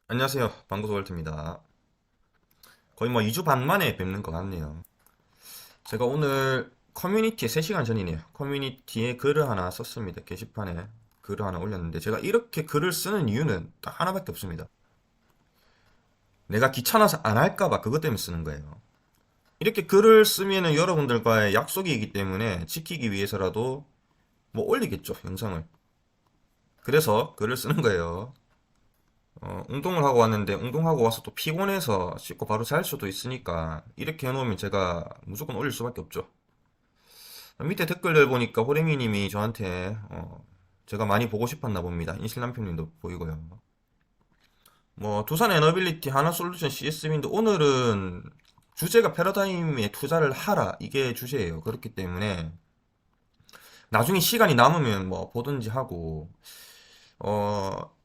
안녕하세요. 방구소 월트입니다. 거의 뭐 2주 반 만에 뵙는 것 같네요. 제가 오늘 커뮤니티에 3시간 전이네요. 커뮤니티에 글을 하나 썼습니다. 게시판에 글을 하나 올렸는데 제가 이렇게 글을 쓰는 이유는 딱 하나밖에 없습니다. 내가 귀찮아서 안 할까봐 그것 때문에 쓰는 거예요. 이렇게 글을 쓰면은 여러분들과의 약속이기 때문에 지키기 위해서라도 뭐 올리겠죠, 영상을. 그래서 글을 쓰는 거예요. 운동을 하고 왔는데 운동하고 와서 또 피곤해서 씻고 바로 잘 수도 있으니까 이렇게 해놓으면 제가 무조건 올릴 수밖에 없죠. 밑에 댓글들 보니까 호랭이님이 저한테 제가 많이 보고 싶었나 봅니다. 인실남편님도 보이고요. 뭐 두산 에너빌리티 하나솔루션 CS 윈드 오늘은 주제가 패러다임에 투자를 하라 이게 주제예요. 그렇기 때문에 나중에 시간이 남으면 뭐 보든지 하고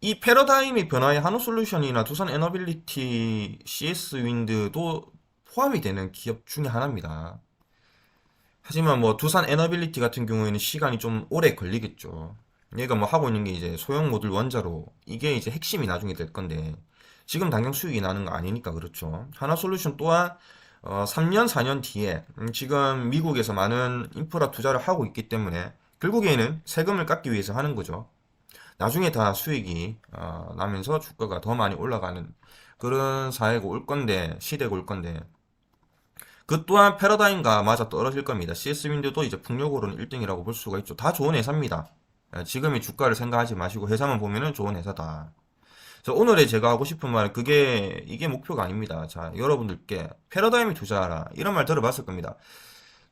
이 패러다임의 변화에 한우솔루션이나 두산 에너빌리티, CS 윈드도 포함이 되는 기업 중에 하나입니다. 하지만 뭐 두산 에너빌리티 같은 경우에는 시간이 좀 오래 걸리겠죠. 얘가 뭐 하고 있는 게 이제 소형 모듈 원자로 이게 이제 핵심이 나중에 될 건데 지금 당장 수익이 나는 거 아니니까 그렇죠. 하나솔루션 또한 3년, 4년 뒤에 지금 미국에서 많은 인프라 투자를 하고 있기 때문에 결국에는 세금을 깎기 위해서 하는 거죠. 나중에 다 수익이 나면서 주가가 더 많이 올라가는 그런 사회가 올 건데 시대가 올 건데 그 또한 패러다임과 맞아 떨어질 겁니다. CS윈드도 이제 풍력으로는 1등이라고 볼 수가 있죠. 다 좋은 회사입니다. 지금의 주가를 생각하지 마시고 회사만 보면은 좋은 회사다. 그래서 오늘의 제가 하고 싶은 말은 이게 목표가 아닙니다. 자, 여러분들께 패러다임에 투자하라. 이런 말 들어봤을 겁니다.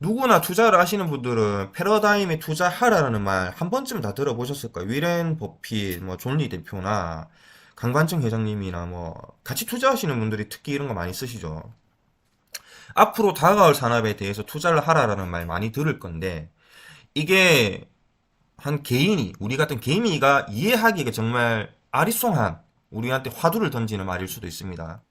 누구나 투자를 하시는 분들은 패러다임에 투자하라는 말 한 번쯤 다 들어보셨을 거예요. 위렌 버핏, 뭐 존리 대표나 강관청 회장님이나 뭐 같이 투자하시는 분들이 특히 이런 거 많이 쓰시죠. 앞으로 다가올 산업에 대해서 투자를 하라라는 말 많이 들을 건데 이게 한 개인이 우리 같은 개미가 이해하기가 정말 아리송한 우리한테 화두를 던지는 말일 수도 있습니다.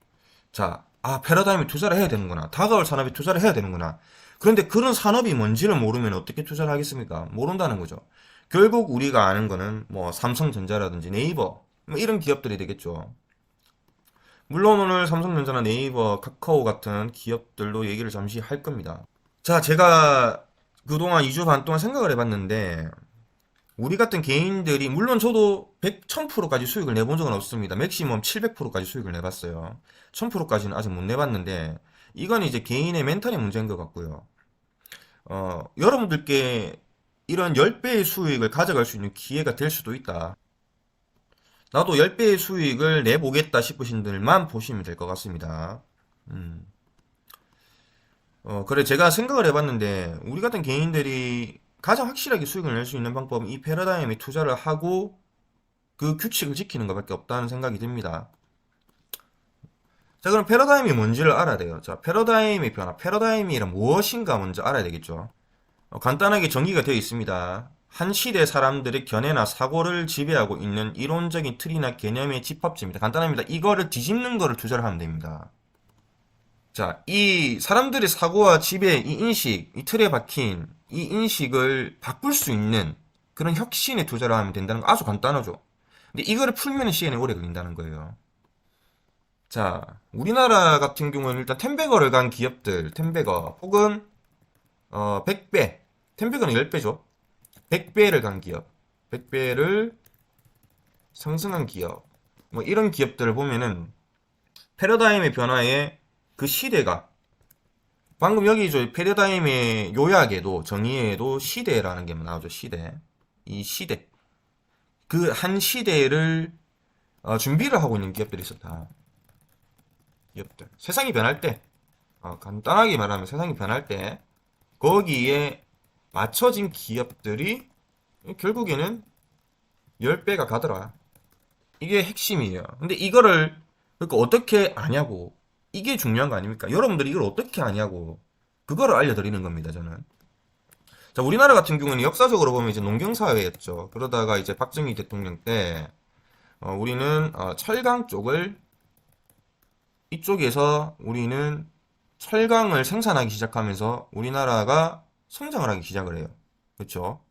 자, 패러다임에 투자를 해야 되는구나. 다가올 산업에 투자를 해야 되는구나. 그런데 그런 산업이 뭔지를 모르면 어떻게 투자를 하겠습니까? 모른다는 거죠. 결국 우리가 아는 거는 뭐 삼성전자라든지 네이버 뭐 이런 기업들이 되겠죠. 물론 오늘 삼성전자나 네이버, 카카오 같은 기업들도 얘기를 잠시 할 겁니다. 자, 제가 그동안 2주 반 동안 생각을 해봤는데 우리 같은 개인들이 물론 저도 100, 1000%까지 수익을 내본 적은 없습니다. 맥시멈 700%까지 수익을 내봤어요. 1000%까지는 아직 못 내봤는데 이건 이제 개인의 멘탈의 문제인 것 같고요. 여러분들께 이런 10배의 수익을 가져갈 수 있는 기회가 될 수도 있다. 나도 10배의 수익을 내보겠다 싶으신 분들만 보시면 될 것 같습니다. 음. 그래 제가 생각을 해봤는데 우리 같은 개인들이 가장 확실하게 수익을 낼 수 있는 방법은 이 패러다임에 투자를 하고 그 규칙을 지키는 것밖에 없다는 생각이 듭니다. 자, 그럼 패러다임이 뭔지를 알아야 돼요. 자, 패러다임의 변화, 패러다임이란 무엇인가 먼저 알아야 되겠죠. 간단하게 정의가 되어 있습니다. 한 시대 사람들의 견해나 사고를 지배하고 있는 이론적인 틀이나 개념의 집합체입니다. 간단합니다. 이거를 뒤집는 거를 투자를 하면 됩니다. 자, 이 사람들의 사고와 지배, 이 인식, 이 틀에 박힌 이 인식을 바꿀 수 있는 그런 혁신에 투자를 하면 된다는 거 아주 간단하죠. 근데 이거를 풀면 시간이 오래 걸린다는 거예요. 자, 우리나라 같은 경우는 일단 텐베거를 간 기업들, 텐베거, 혹은 100배, 텐베거는 10배죠. 100배를 간 기업, 100배를 상승한 기업, 뭐 이런 기업들을 보면은 패러다임의 변화에 그 시대가 방금 여기 저 패러다임의 요약에도 정의에도 시대라는 게 나오죠. 시대. 이 시대. 그 한 시대를 준비를 하고 있는 기업들이 있었다. 기업들. 세상이 변할 때, 간단하게 말하면 세상이 변할 때 거기에 맞춰진 기업들이 결국에는 10배가 가더라. 이게 핵심이에요. 근데 이거를 그러니까 어떻게 아냐고. 이게 중요한 거 아닙니까? 여러분들이 이걸 어떻게 아냐고. 그거를 알려드리는 겁니다, 저는. 자, 우리나라 같은 경우는 역사적으로 보면 이제 농경사회였죠. 그러다가 이제 박정희 대통령 때, 우리는, 철강 쪽을, 이쪽에서 우리는 철강을 생산하기 시작하면서 우리나라가 성장을 하기 시작을 해요. 그렇죠?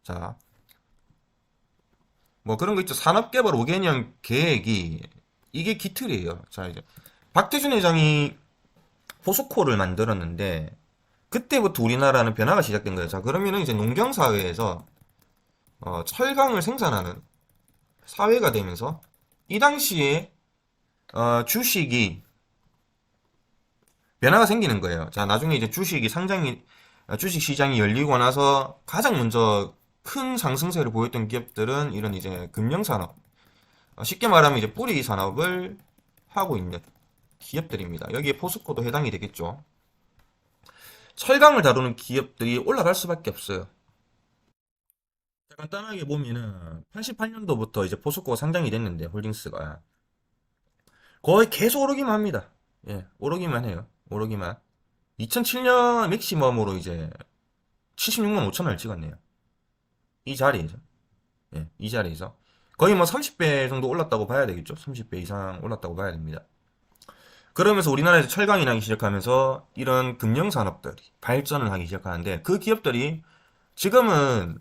자, 뭐 그런 거 있죠. 산업개발 5개년 계획이 이게 기틀이에요. 자, 이제 박태준 회장이 포스코를 만들었는데 그때부터 우리나라는 변화가 시작된 거예요. 자, 그러면은 이제 농경 사회에서 철강을 생산하는 사회가 되면서 이 당시에 주식이 변화가 생기는 거예요. 자, 나중에 이제 주식 시장이 열리고 나서 가장 먼저 큰 상승세를 보였던 기업들은 이런 이제 금융산업, 쉽게 말하면 이제 뿌리 산업을 하고 있는 기업들입니다. 여기에 포스코도 해당이 되겠죠. 철강을 다루는 기업들이 올라갈 수밖에 없어요. 간단하게 보면은 88년도부터 이제 포스코가 상장이 됐는데 홀딩스가 거의 계속 오르기만 합니다. 예, 오르기만 해요. 오르기만. 2007년 맥시멈으로 이제 76만 5천 원을 찍었네요. 이 자리에서. 예, 이 자리에서. 거의 뭐 30배 정도 올랐다고 봐야 되겠죠. 30배 이상 올랐다고 봐야 됩니다. 그러면서 우리나라에서 철강이 나기 시작하면서 이런 금융산업들이 발전을 하기 시작하는데 그 기업들이 지금은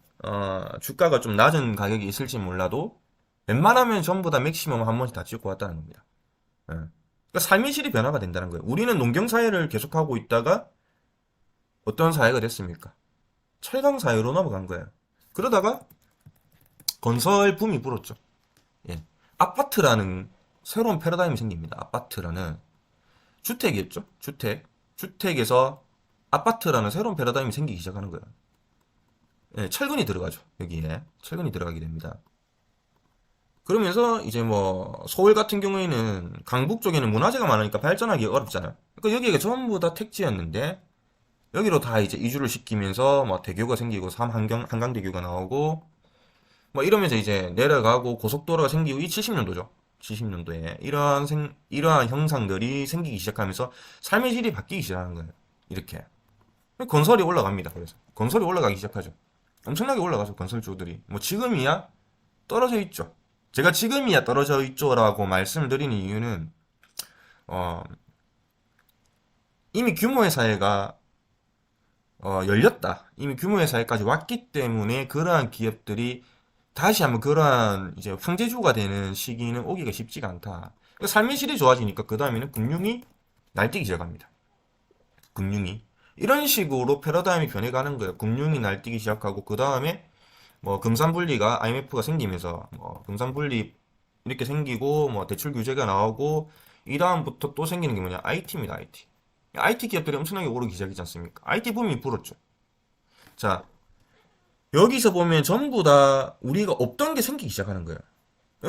주가가 좀 낮은 가격이 있을지 몰라도 웬만하면 전부 다 맥시멈 한 번씩 다 찍고 왔다는 겁니다. 예. 그러니까 삶의 질이 변화가 된다는 거예요. 우리는 농경 사회를 계속하고 있다가 어떤 사회가 됐습니까? 철강 사회로 넘어간 거예요. 그러다가 건설 붐이 불었죠. 예. 아파트라는 새로운 패러다임이 생깁니다. 아파트라는 주택이었죠. 주택. 주택에서 아파트라는 새로운 패러다임이 생기기 시작하는 거예요. 예, 철근이 들어가죠. 여기에 철근이 들어가게 됩니다. 그러면서 이제 뭐 서울 같은 경우에는 강북 쪽에는 문화재가 많으니까 발전하기 어렵잖아요. 그러니까 여기가 전부 다 택지였는데 여기로 다 이제 이주를 시키면서 뭐 대교가 생기고 한강대교가 나오고 뭐 이러면서 이제 내려가고 고속도로가 생기고 이 70년도죠. 70년도에 이러한 형상들이 생기기 시작하면서 삶의 질이 바뀌기 시작하는 거예요. 이렇게 건설이 올라갑니다. 그래서 건설이 올라가기 시작하죠. 엄청나게 올라가죠. 건설주들이 뭐 지금이야 떨어져 있죠. 제가 지금이야 떨어져 있죠라고 말씀을 드리는 이유는 어, 이미 규모의 사회가 열렸다. 이미 규모의 사회까지 왔기 때문에 그러한 기업들이 다시 한번 그러한 이제 황제주가 되는 시기는 오기가 쉽지가 않다. 그러니까 삶의 질이 좋아지니까 그 다음에는 금융이 날뛰기 시작합니다. 금융이 이런 식으로 패러다임이 변해가는 거예요. 금융이 날뛰기 시작하고 그 다음에 뭐 금산분리가 IMF가 생기면서 뭐 금산분리 이렇게 생기고 뭐 대출 규제가 나오고 이 다음부터 또 생기는 게 뭐냐 IT입니다. IT. IT 기업들이 엄청나게 오르기 시작했지 않습니까? IT 붐이 불었죠. 자, 여기서 보면 전부 다 우리가 없던 게 생기기 시작하는 거예요.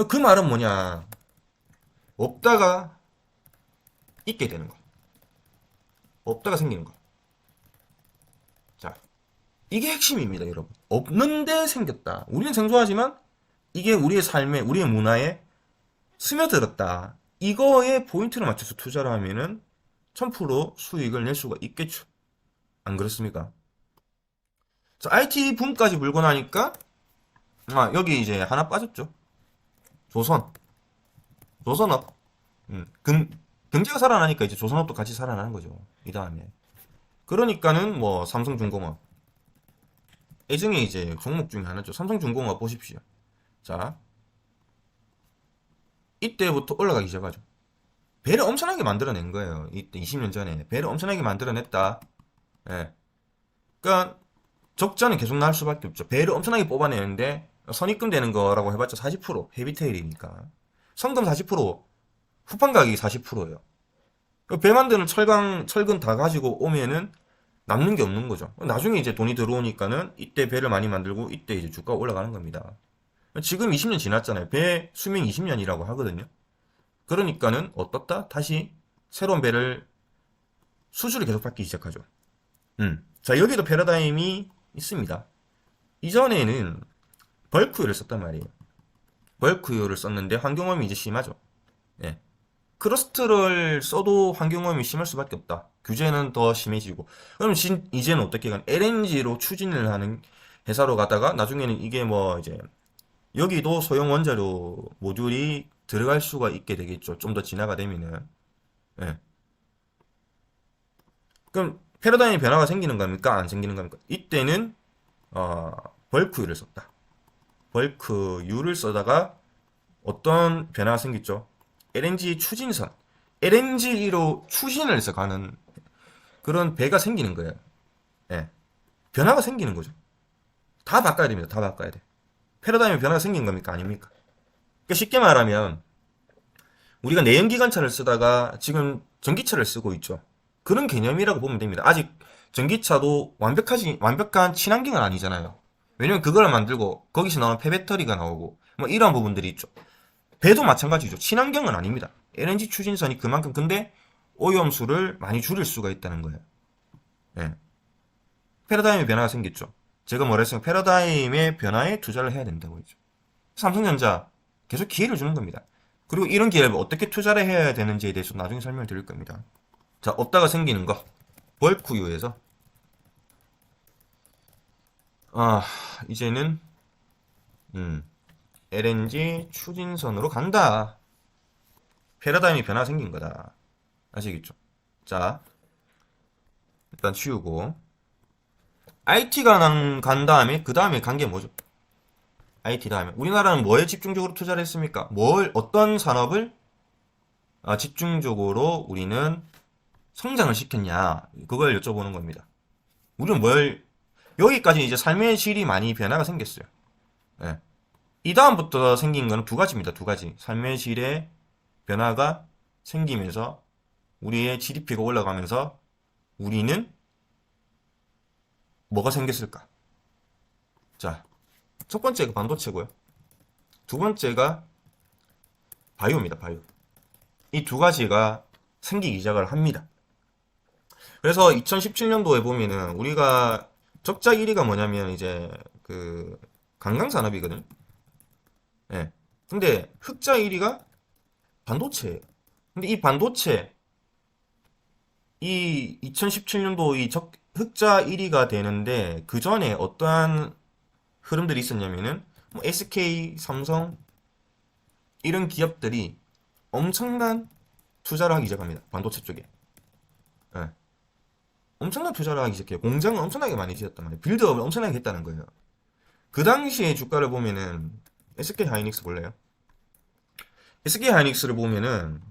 그 말은 뭐냐? 없다가 있게 되는 거. 없다가 생기는 거. 자, 이게 핵심입니다, 여러분. 없는데 생겼다. 우리는 생소하지만 이게 우리의 삶에, 우리의 문화에 스며들었다. 이거에 포인트를 맞춰서 투자를 하면은 1000% 수익을 낼 수가 있겠죠. 안 그렇습니까? 자, IT 붐까지 물고 나니까 여기 이제 하나 빠졌죠. 조선. 조선업. 경제가 살아나니까 이제 조선업도 같이 살아나는 거죠. 이 다음에. 그러니까는 뭐 삼성중공업. 애증에 이제 종목 중에 하나죠. 삼성중공업 보십시오. 자, 이때부터 올라가기 시작하죠. 배를 엄청나게 만들어낸 거예요. 이때 20년 전에 배를 엄청나게 만들어냈다. 예. 그러니까 적자는 계속 날 수밖에 없죠. 배를 엄청나게 뽑아내는데 선입금 되는 거라고 해봤자 40% 헤비테일이니까 성금 40% 후판 가격이 40%예요. 배 만드는 철근 다 가지고 오면은 남는 게 없는 거죠. 나중에 이제 돈이 들어오니까는 이때 배를 많이 만들고 이때 이제 주가가 올라가는 겁니다. 지금 20년 지났잖아요. 배 수명 20년이라고 하거든요. 그러니까는 어떻다? 다시 새로운 배를 수주를 계속 받기 시작하죠. 자, 여기도 패러다임이 있습니다. 이전에는 벌크유를 썼단 말이에요. 벌크유를 썼는데 환경오염이 이제 심하죠. 예. 크러스트를 써도 환경오염이 심할 수밖에 없다. 규제는 더 심해지고. 그럼 이제는 어떻게 간 LNG로 추진을 하는 회사로 가다가 나중에는 이게 뭐 이제 여기도 소형 원자료 모듈이 들어갈 수가 있게 되겠죠. 좀 더 진화가 되면은. 예. 그럼 패러다임의 변화가 생기는 겁니까? 안 생기는 겁니까? 이때는 벌크유를 썼다. 벌크유를 써다가 어떤 변화가 생겼죠? LNG 추진선, LNG로 추진을 해서 가는 그런 배가 생기는 거예요. 예. 변화가 생기는 거죠. 다 바꿔야 됩니다. 다 바꿔야 돼. 패러다임에 변화가 생긴 겁니까? 아닙니까? 그러니까 쉽게 말하면 우리가 내연기관차를 쓰다가 지금 전기차를 쓰고 있죠. 그런 개념이라고 보면 됩니다. 아직 전기차도 완벽한 친환경은 아니잖아요. 왜냐면 그걸 만들고 거기서 나오는 폐배터리가 나오고 뭐 이런 부분들이 있죠. 배도 마찬가지죠. 친환경은 아닙니다. LNG 추진선이 그만큼 근데 오염수를 많이 줄일 수가 있다는 거예요. 예. 패러다임의 변화가 생겼죠. 제가 뭐라 했으면 패러다임의 변화에 투자를 해야 된다고 했죠. 삼성전자 계속 기회를 주는 겁니다. 그리고 이런 기회를 어떻게 투자를 해야 되는지에 대해서 나중에 설명을 드릴 겁니다. 자, 없다가 생기는 거. 벌크유에서 아, 이제는 LNG 추진선으로 간다. 패러다임이 변화 생긴 거다. 아시겠죠? 자, 일단 치우고 IT가 간 다음에 그 다음에 간 게 뭐죠? IT 다음에 우리나라는 뭐에 집중적으로 투자를 했습니까? 어떤 산업을 집중적으로 우리는 성장을 시켰냐? 그걸 여쭤보는 겁니다. 우리는 여기까지 이제 삶의 질이 많이 변화가 생겼어요. 예. 이 다음부터 생긴 거는 두 가지입니다. 두 가지. 삶의 질의 변화가 생기면서 우리의 GDP가 올라가면서 우리는 뭐가 생겼을까? 자, 첫 번째가 반도체고요. 두 번째가 바이오입니다. 바이오. 이 두 가지가 생기기 시작을 합니다. 그래서 2017년도에 보면은 우리가 적자 1위가 뭐냐면 이제 그 관광산업이거든. 예. 근데 흑자 1위가 반도체예요. 근데 이 반도체 이 2017년도 흑자 1위가 되는데 그 전에 어떠한 흐름들이 있었냐면은 뭐 SK, 삼성 이런 기업들이 엄청난 투자를 하기 시작합니다. 반도체 쪽에. 예. 엄청난 투자를 하기 시작해요. 공장을 엄청나게 많이 지었단 말이에요. 빌드업을 엄청나게 했다는 거예요. 그 당시에 주가를 보면은 SK 하이닉스 볼래요? SK 하이닉스를 보면은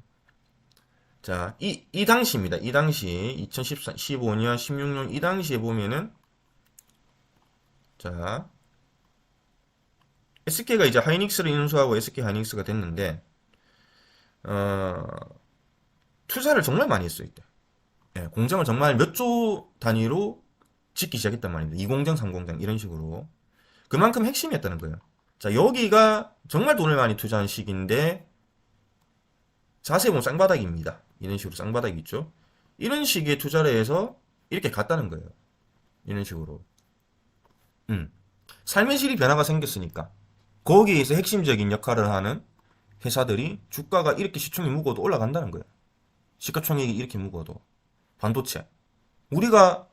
자, 이 당시입니다. 이 당시 2014, 15년, 16년 이 당시에 보면은 자, SK가 이제 하이닉스를 인수하고 SK 하이닉스가 됐는데 어, 투자를 정말 많이 했어요, 이때. 예, 공장을 정말 몇 조 단위로 짓기 시작했단 말입니다. 2공장, 3공장 이런 식으로. 그만큼 핵심이었다는 거예요. 자, 여기가 정말 돈을 많이 투자한 시기인데 자세히 보면 쌍바닥입니다. 이런 식으로 쌍바닥이 있죠. 이런 식의 투자를 해서 이렇게 갔다는 거예요. 이런 식으로. 음. 삶의 질이 변화가 생겼으니까 거기에서 핵심적인 역할을 하는 회사들이 주가가 이렇게 시총이 무거워도 올라간다는 거예요. 시가총액이 이렇게 무거워도. 반도체. 우리가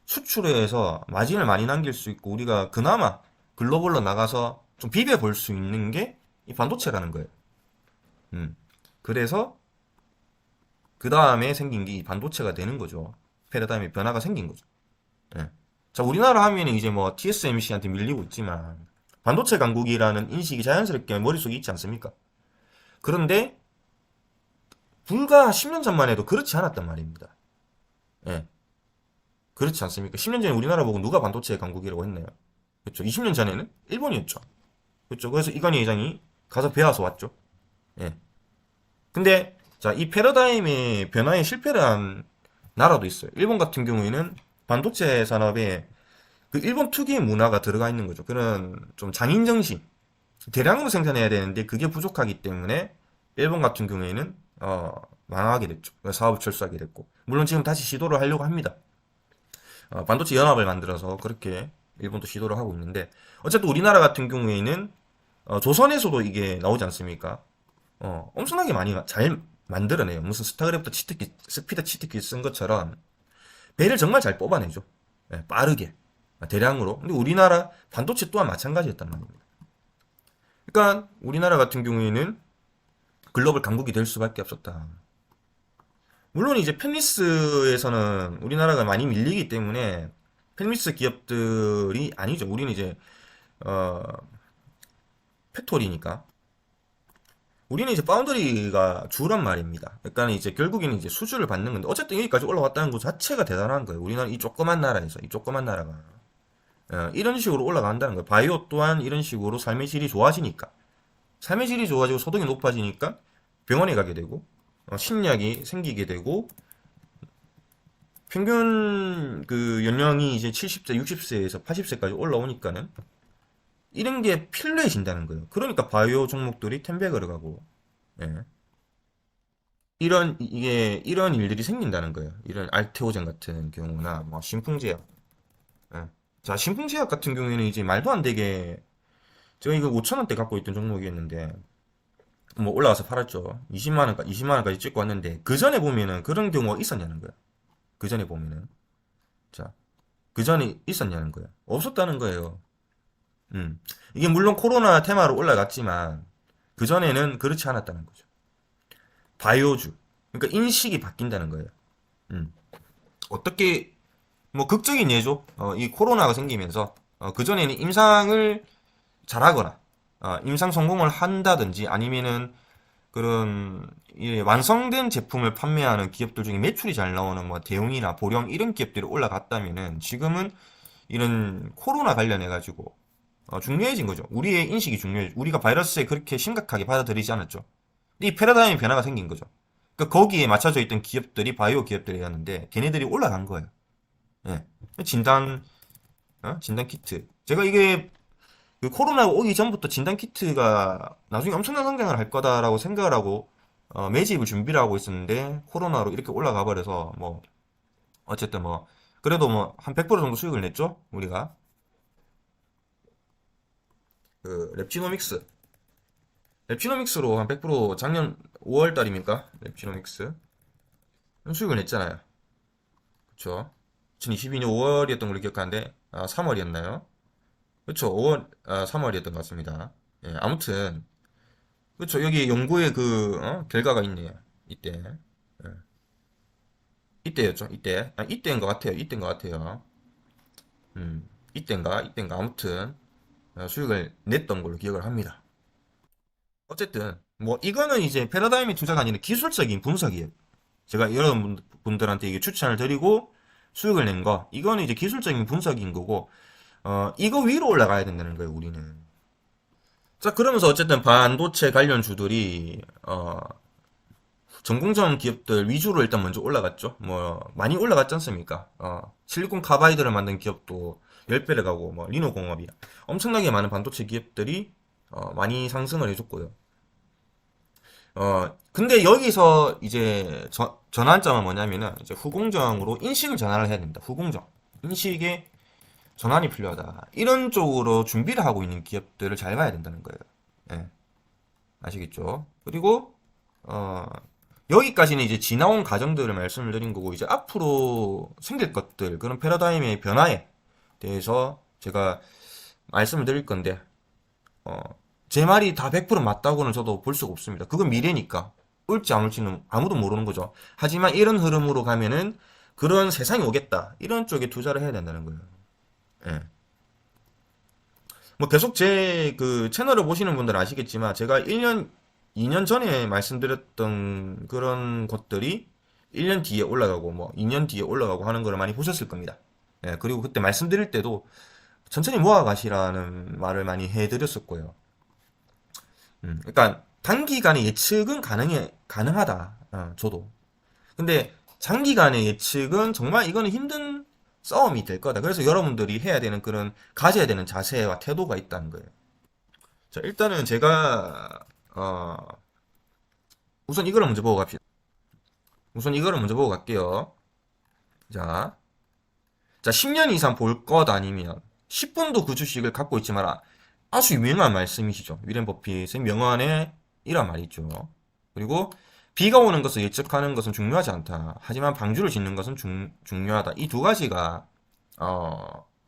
수출해서 마진을 많이 남길 수 있고 우리가 그나마 글로벌로 나가서 좀 비벼볼 수 있는 게 이 반도체라는 거예요. 그래서 그 다음에 생긴 게 이 반도체가 되는 거죠. 패러다임의 변화가 생긴 거죠. 예. 자, 우리나라 하면 이제 뭐 TSMC한테 밀리고 있지만 반도체 강국이라는 인식이 자연스럽게 머릿속에 있지 않습니까? 그런데 불과 10년 전만 해도 그렇지 않았단 말입니다. 예. 그렇지 않습니까? 10년 전에 우리나라 보고 누가 반도체 강국이라고 했나요? 그렇죠. 20년 전에는 일본이었죠. 그렇죠. 그래서 이건희 회장이 가서 배워서 왔죠. 예. 근데 자, 이 패러다임의 변화에 실패를 한 나라도 있어요. 일본 같은 경우에는 반도체 산업에 그 일본 특유의 문화가 들어가 있는 거죠. 그런 좀 장인 정신, 대량으로 생산해야 되는데 그게 부족하기 때문에 일본 같은 경우에는 망하게 됐죠. 사업을 철수하게 됐고, 물론 지금 다시 시도를 하려고 합니다. 반도체 연합을 만들어서 그렇게 일본도 시도를 하고 있는데 어쨌든 우리나라 같은 경우에는 조선에서도 이게 나오지 않습니까? 엄청나게 많이 잘 만들어내요. 무슨 스타크래프트 치트키, 스피드 치트키 쓴 것처럼 배를 정말 잘 뽑아내죠. 예, 빠르게 대량으로. 근데 우리나라 반도체 또한 마찬가지였단 말입니다. 그러니까 우리나라 같은 경우에는 글로벌 강국이 될 수밖에 없었다. 물론 이제 펜리스에서는 우리나라가 많이 밀리기 때문에 펜리스 기업들이 아니죠. 우리는 이제 어, 팩토리니까 우리는 이제 파운드리가 주란 말입니다. 그러니까 이제 결국에는 이제 수주를 받는 건데 어쨌든 여기까지 올라왔다는 것 자체가 대단한 거예요. 우리나라 이 조그만 나라에서 이 조그만 나라가 이런 식으로 올라간다는 거예요. 바이오 또한 이런 식으로 삶의 질이 좋아지니까 삶의 질이 좋아지고 소득이 높아지니까 병원에 가게 되고 신약이 생기게 되고 평균 그 연령이 이제 70세, 60세에서 80세까지 올라오니까는 이런 게 필요해진다는 거예요. 그러니까 바이오 종목들이 텐백으로 가고 예. 이런 일들이 생긴다는 거예요. 이런 알테오젠 같은 경우나 뭐 신풍제약. 예. 자, 신풍제약 같은 경우에는 이제 말도 안 되게 제가 이거 5천 원대 갖고 있던 종목이었는데 뭐 올라와서 팔았죠. 20만 원까지 찍고 왔는데 그 전에 보면은 그런 경우가 있었냐는 거예요. 그 전에 보면은 자, 그 전에 있었냐는 거예요. 없었다는 거예요. 음. 이게 물론 코로나 테마로 올라갔지만 그 전에는 그렇지 않았다는 거죠. 바이오주. 그러니까 인식이 바뀐다는 거예요. 음. 어떻게 뭐 극적인 예죠. 이 코로나가 생기면서 그전에는 임상을 잘하거나 임상 성공을 한다든지 아니면은 그런 완성된 제품을 판매하는 기업들 중에 매출이 잘 나오는 뭐 대웅이나 보령 이런 기업들이 올라갔다면은 지금은 이런 코로나 관련해 가지고 중요해진 거죠. 우리의 인식이 중요해져. 우리가 바이러스에 그렇게 심각하게 받아들이지 않았죠. 이 패러다임 변화가 생긴 거죠. 그러니까 거기에 맞춰져 있던 기업들이 바이오 기업들이었는데 걔네들이 올라간 거예요. 예. 진단 키트. 제가 이게 그 코로나가 오기 전부터 진단 키트가 나중에 엄청난 성장을 할 거다라고 생각을 하고 매집을 준비를 하고 있었는데 코로나로 이렇게 올라가 버려서 뭐 어쨌든 뭐 그래도 뭐 한 100% 정도 수익을 냈죠 우리가. 그 랩지노믹스로 한 100% 작년 5월 달입니까? 랩지노믹스 수익을 냈잖아요. 그쵸? 2022년 5월이었던 걸로 기억하는데 3월이었나요? 그쵸? 5월 3월이었던 것 같습니다. 예, 아무튼 그쵸? 여기 연구의 그 결과가 있네요. 이때 예, 이때였죠? 이때인 것 같아요. 이때인 것 같아요. 이때인가 아무튼 수익을 냈던 걸로 기억을 합니다. 어쨌든 뭐 이거는 이제 패러다임의 투자가 아니라 기술적인 분석이에요. 제가 여러분들한테 이게 추천을 드리고 수익을 낸 거, 이거는 이제 기술적인 분석인 거고, 이거 위로 올라가야 된다는 거예요, 우리는. 자, 그러면서 어쨌든 반도체 관련주들이, 전공정 기업들 위주로 일단 먼저 올라갔죠. 뭐, 많이 올라갔지 않습니까? 실리콘 카바이드를 만든 기업도 10배를 가고, 뭐, 리노공업이야. 엄청나게 많은 반도체 기업들이, 많이 상승을 해줬고요. 근데 여기서 이제 전환점은 뭐냐면은 이제 후공정으로 인식을 전환을 해야 됩니다. 후공정. 인식에 전환이 필요하다. 이런 쪽으로 준비를 하고 있는 기업들을 잘 봐야 된다는 거예요. 예, 아시겠죠? 그리고, 여기까지는 이제 지나온 과정들을 말씀을 드린 거고, 이제 앞으로 생길 것들, 그런 패러다임의 변화에 대해서 제가 말씀을 드릴 건데, 어, 제 말이 다 100% 맞다고는 저도 볼 수가 없습니다. 그건 미래니까. 올지 안 올지는 아무도 모르는 거죠. 하지만 이런 흐름으로 가면은 그런 세상이 오겠다. 이런 쪽에 투자를 해야 된다는 거예요. 예. 뭐 계속 제 그 채널을 보시는 분들은 아시겠지만 제가 1년, 2년 전에 말씀드렸던 그런 것들이 1년 뒤에 올라가고 뭐 2년 뒤에 올라가고 하는 걸 많이 보셨을 겁니다. 예, 그리고 그때 말씀드릴 때도 천천히 모아가시라는 말을 많이 해드렸었고요. 그러니까 단기간에 예측은 가능하다. 저도. 근데 장기간의 예측은 정말 이거는 힘든 싸움이 될 거다. 그래서 여러분들이 해야 되는 그런 가져야 되는 자세와 태도가 있다는 거예요. 자, 일단은 제가 우선 이거를 먼저 보고 갑시다. 우선 이거를 먼저 보고 갈게요. 자, 자 10년 이상 볼 것 아니면 10분도 그 주식을 갖고 있지 마라. 아주 유명한 말씀이시죠. 위렌 버핏의 명언에 이런 말이 있죠. 그리고 비가 오는 것을 예측하는 것은 중요하지 않다. 하지만 방주를 짓는 것은 중요하다. 이 두 가지가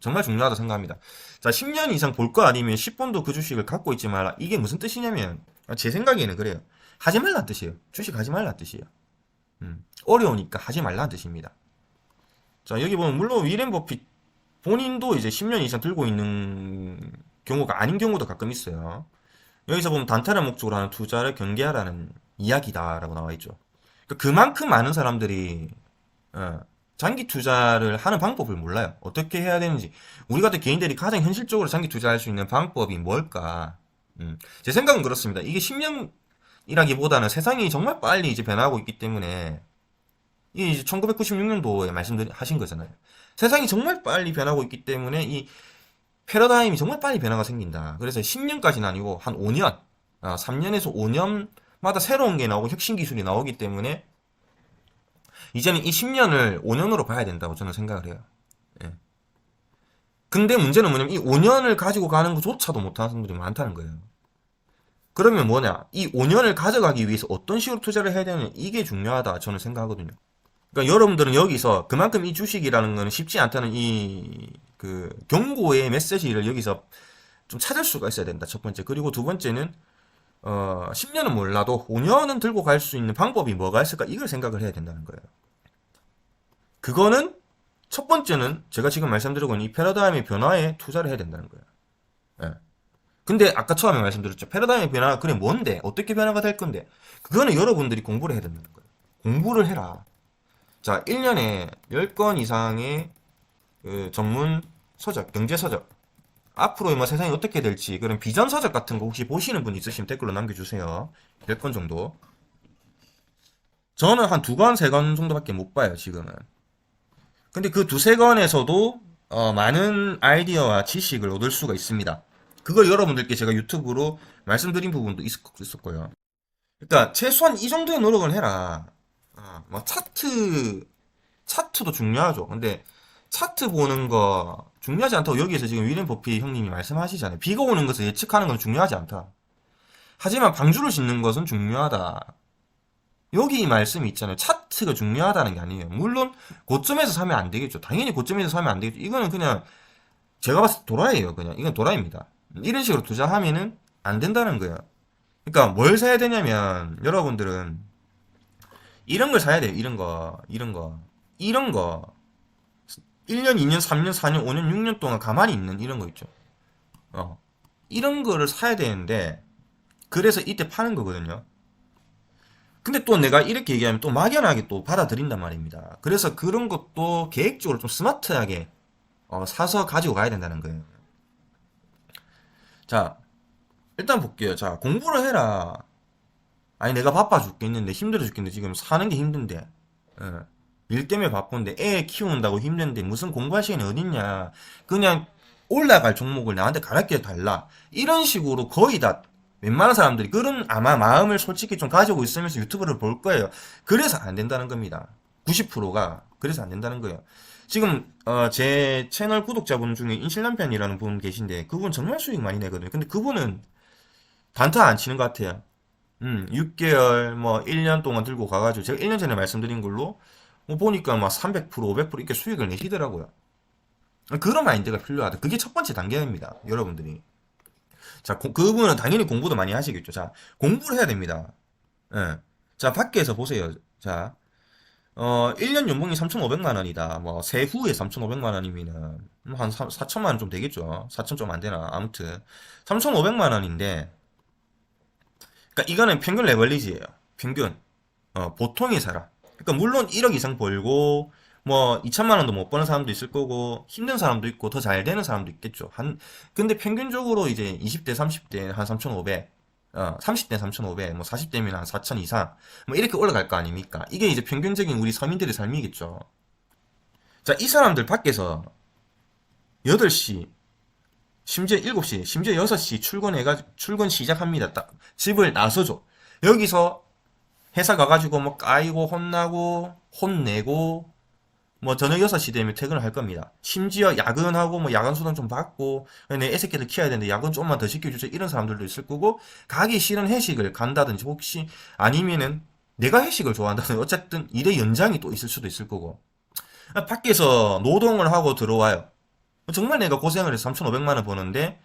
정말 중요하다 생각합니다. 자, 10년 이상 볼 거 아니면 10분도 그 주식을 갖고 있지 말라. 이게 무슨 뜻이냐면 제 생각에는 그래요. 하지 말라는 뜻이에요. 주식 하지 말라는 뜻이에요. 어려우니까 하지 말라는 뜻입니다. 자, 여기 보면 물론 위렌 버핏 본인도 이제 10년 이상 들고 있는 경우가 아닌 경우도 가끔 있어요. 여기서 보면 단타를 목적으로 하는 투자를 경계하라는 이야기다라고 나와 있죠. 그러니까 그만큼 많은 사람들이 어, 장기 투자를 하는 방법을 몰라요. 어떻게 해야 되는지. 우리 같은 개인들이 가장 현실적으로 장기 투자할 수 있는 방법이 뭘까? 제 생각은 그렇습니다. 이게 10년이라기보다는 세상이 정말 빨리 이제 변하고 있기 때문에 이게 이제 1996년도에 말씀하신 거잖아요. 세상이 정말 빨리 변하고 있기 때문에 이 패러다임이 정말 빨리 변화가 생긴다. 그래서 10년까지는 아니고 한 5년, 3년에서 5년마다 새로운 게 나오고 혁신 기술이 나오기 때문에 이제는 이 10년을 5년으로 봐야 된다고 저는 생각을 해요. 예. 근데 문제는 뭐냐면 이 5년을 가지고 가는 것조차도 못하는 사람들이 많다는 거예요. 그러면 뭐냐? 이 5년을 가져가기 위해서 어떤 식으로 투자를 해야 되느냐? 이게 중요하다 저는 생각하거든요. 그러니까 여러분들은 여기서 그만큼 이 주식이라는 거는 쉽지 않다는 이 그 경고의 메시지를 여기서 좀 찾을 수가 있어야 된다. 첫 번째. 그리고 두 번째는 10년은 몰라도 5년은 들고 갈 수 있는 방법이 뭐가 있을까? 이걸 생각을 해야 된다는 거예요. 그거는 첫 번째는 제가 지금 말씀드리고 있는 이 패러다임의 변화에 투자를 해야 된다는 거예요. 예. 근데 아까 처음에 말씀드렸죠. 패러다임의 변화가 그래 뭔데? 어떻게 변화가 될 건데? 그거는 여러분들이 공부를 해야 된다는 거예요. 공부를 해라. 자, 1년에 10권 이상의 그 전문 서적, 경제 서적. 앞으로 뭐 세상이 어떻게 될지 그런 비전 서적 같은 거 혹시 보시는 분 있으시면 댓글로 남겨주세요. 10권 정도. 저는 한 2권, 3권 정도밖에 못 봐요, 지금은. 근데 그 두세 권에서도 많은 아이디어와 지식을 얻을 수가 있습니다. 그걸 여러분들께 제가 유튜브로 말씀드린 부분도 있었고요. 그러니까 최소한 이 정도의 노력을 해라. 뭐 차트도 중요하죠. 근데 차트 보는 거 중요하지 않다고 여기에서 지금 위렌 버피 형님이 말씀하시잖아요. 비가 오는 것을 예측하는 건 중요하지 않다. 하지만 방주를 짓는 것은 중요하다. 여기 이 말씀이 있잖아요. 차트가 중요하다는 게 아니에요. 물론 고점에서 사면 안 되겠죠. 당연히 고점에서 사면 안 되겠죠. 이거는 그냥 제가 봤을 때 도라이예요. 그냥 이건 도라이입니다. 이런 식으로 투자하면은 안 된다는 거예요. 그러니까 뭘 사야 되냐면 여러분들은 이런 걸 사야 돼요. 이런 거 1년, 2년, 3년, 4년, 5년, 6년 동안 가만히 있는 이런 거 있죠. 이런 거를 사야 되는데 그래서 이때 파는 거거든요. 근데 또 내가 이렇게 얘기하면 또 막연하게 또 받아들인단 말입니다. 그래서 그런 것도 계획적으로 좀 스마트하게 사서 가지고 가야 된다는 거예요. 자, 일단 볼게요. 자, 공부를 해라. 아니, 내가 바빠 죽겠는데, 힘들어 죽겠는데, 지금 사는 게 힘든데, 일 때문에 바쁜데, 애 키운다고 힘든데, 무슨 공부할 시간이 어딨냐. 그냥 올라갈 종목을 나한테 가르쳐 달라. 이런 식으로 거의 다 웬만한 사람들이 그런 아마 마음을 솔직히 좀 가지고 있으면서 유튜브를 볼 거예요. 그래서 안 된다는 겁니다. 90%가 그래서 안 된다는 거예요. 지금 제 채널 구독자분 중에 인실남편이라는 분 계신데 그분 정말 수익 많이 내거든요. 근데 그분은 단타 안 치는 것 같아요. 6개월 뭐 1년 동안 들고 가가지고 제가 1년 전에 말씀드린 걸로 뭐 보니까 막 300%, 500% 이렇게 수익을 내시더라고요. 그런 마인드가 필요하다. 그게 첫 번째 단계입니다. 여러분들이. 자, 그분은 당연히 공부도 많이 하시겠죠. 자, 공부를 해야 됩니다. 예. 자, 밖에서 보세요. 자, 1년 연봉이 3,500만 원이다. 뭐, 세후에 3,500만 원이면은, 한 4천만 원 좀 되겠죠. 4천 좀 안 되나. 아무튼. 3,500만 원인데, 그러니까 이거는 평균 레벌리지예요. 평균. 보통의 사람. 그러니까 물론 1억 이상 벌고, 뭐, 2천만 원도 못 버는 사람도 있을 거고, 힘든 사람도 있고, 더 잘 되는 사람도 있겠죠. 근데 평균적으로 이제 20대, 30대 한 3,500, 30대 3,500, 뭐 40대면 한 4,000 이상, 뭐 이렇게 올라갈 거 아닙니까? 이게 이제 평균적인 우리 서민들의 삶이겠죠. 자, 이 사람들 밖에서 8시, 심지어 7시, 심지어 6시 출근 시작합니다. 딱, 집을 나서죠. 여기서 회사 가가지고 뭐 까이고 혼나고, 혼내고, 뭐 저녁 6시 되면 퇴근을 할 겁니다. 심지어 야근하고 뭐 야간 수당 좀 받고 내 애새끼들 키워야 되는데 야근 좀만 더 시켜주세요. 이런 사람들도 있을 거고 가기 싫은 회식을 간다든지 혹시 아니면은 내가 회식을 좋아한다든지 어쨌든 일의 연장이 또 있을 수도 있을 거고 밖에서 노동을 하고 들어와요. 정말 내가 고생을 해서 3,500만 원 버는데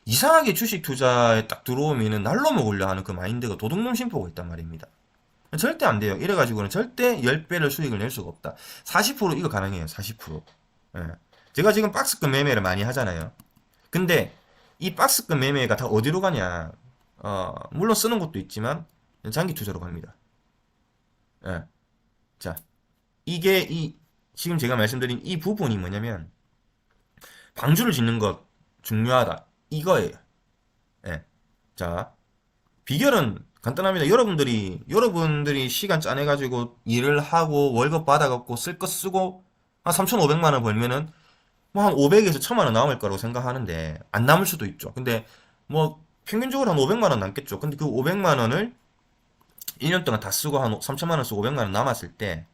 이상하게 주식 투자에 딱 들어오면은 날로 먹으려 하는 그 마인드가 도둑놈 심보가 있단 말입니다. 절대 안 돼요. 이래가지고는 절대 10배를 수익을 낼 수가 없다. 40% 이거 가능해요. 40%. 예. 제가 지금 박스권 매매를 많이 하잖아요. 근데 이 박스권 매매가 다 어디로 가냐? 물론 쓰는 것도 있지만 장기 투자로 갑니다. 예. 자, 이게 지금 제가 말씀드린 이 부분이 뭐냐면 방주를 짓는 것 중요하다. 이거예요. 예. 자, 비결은 간단합니다. 여러분들이 시간 짜내가지고 일을 하고 월급 받아갖고 쓸 거 쓰고 한 3,500만 원 벌면은 뭐 한 500에서 1,000만 원 남을 거라고 생각하는데 안 남을 수도 있죠. 근데 뭐 평균적으로 한 500만 원 남겠죠. 근데 그 500만 원을 1년 동안 다 쓰고 한 3천만 원 쓰고 500만 원 남았을 때,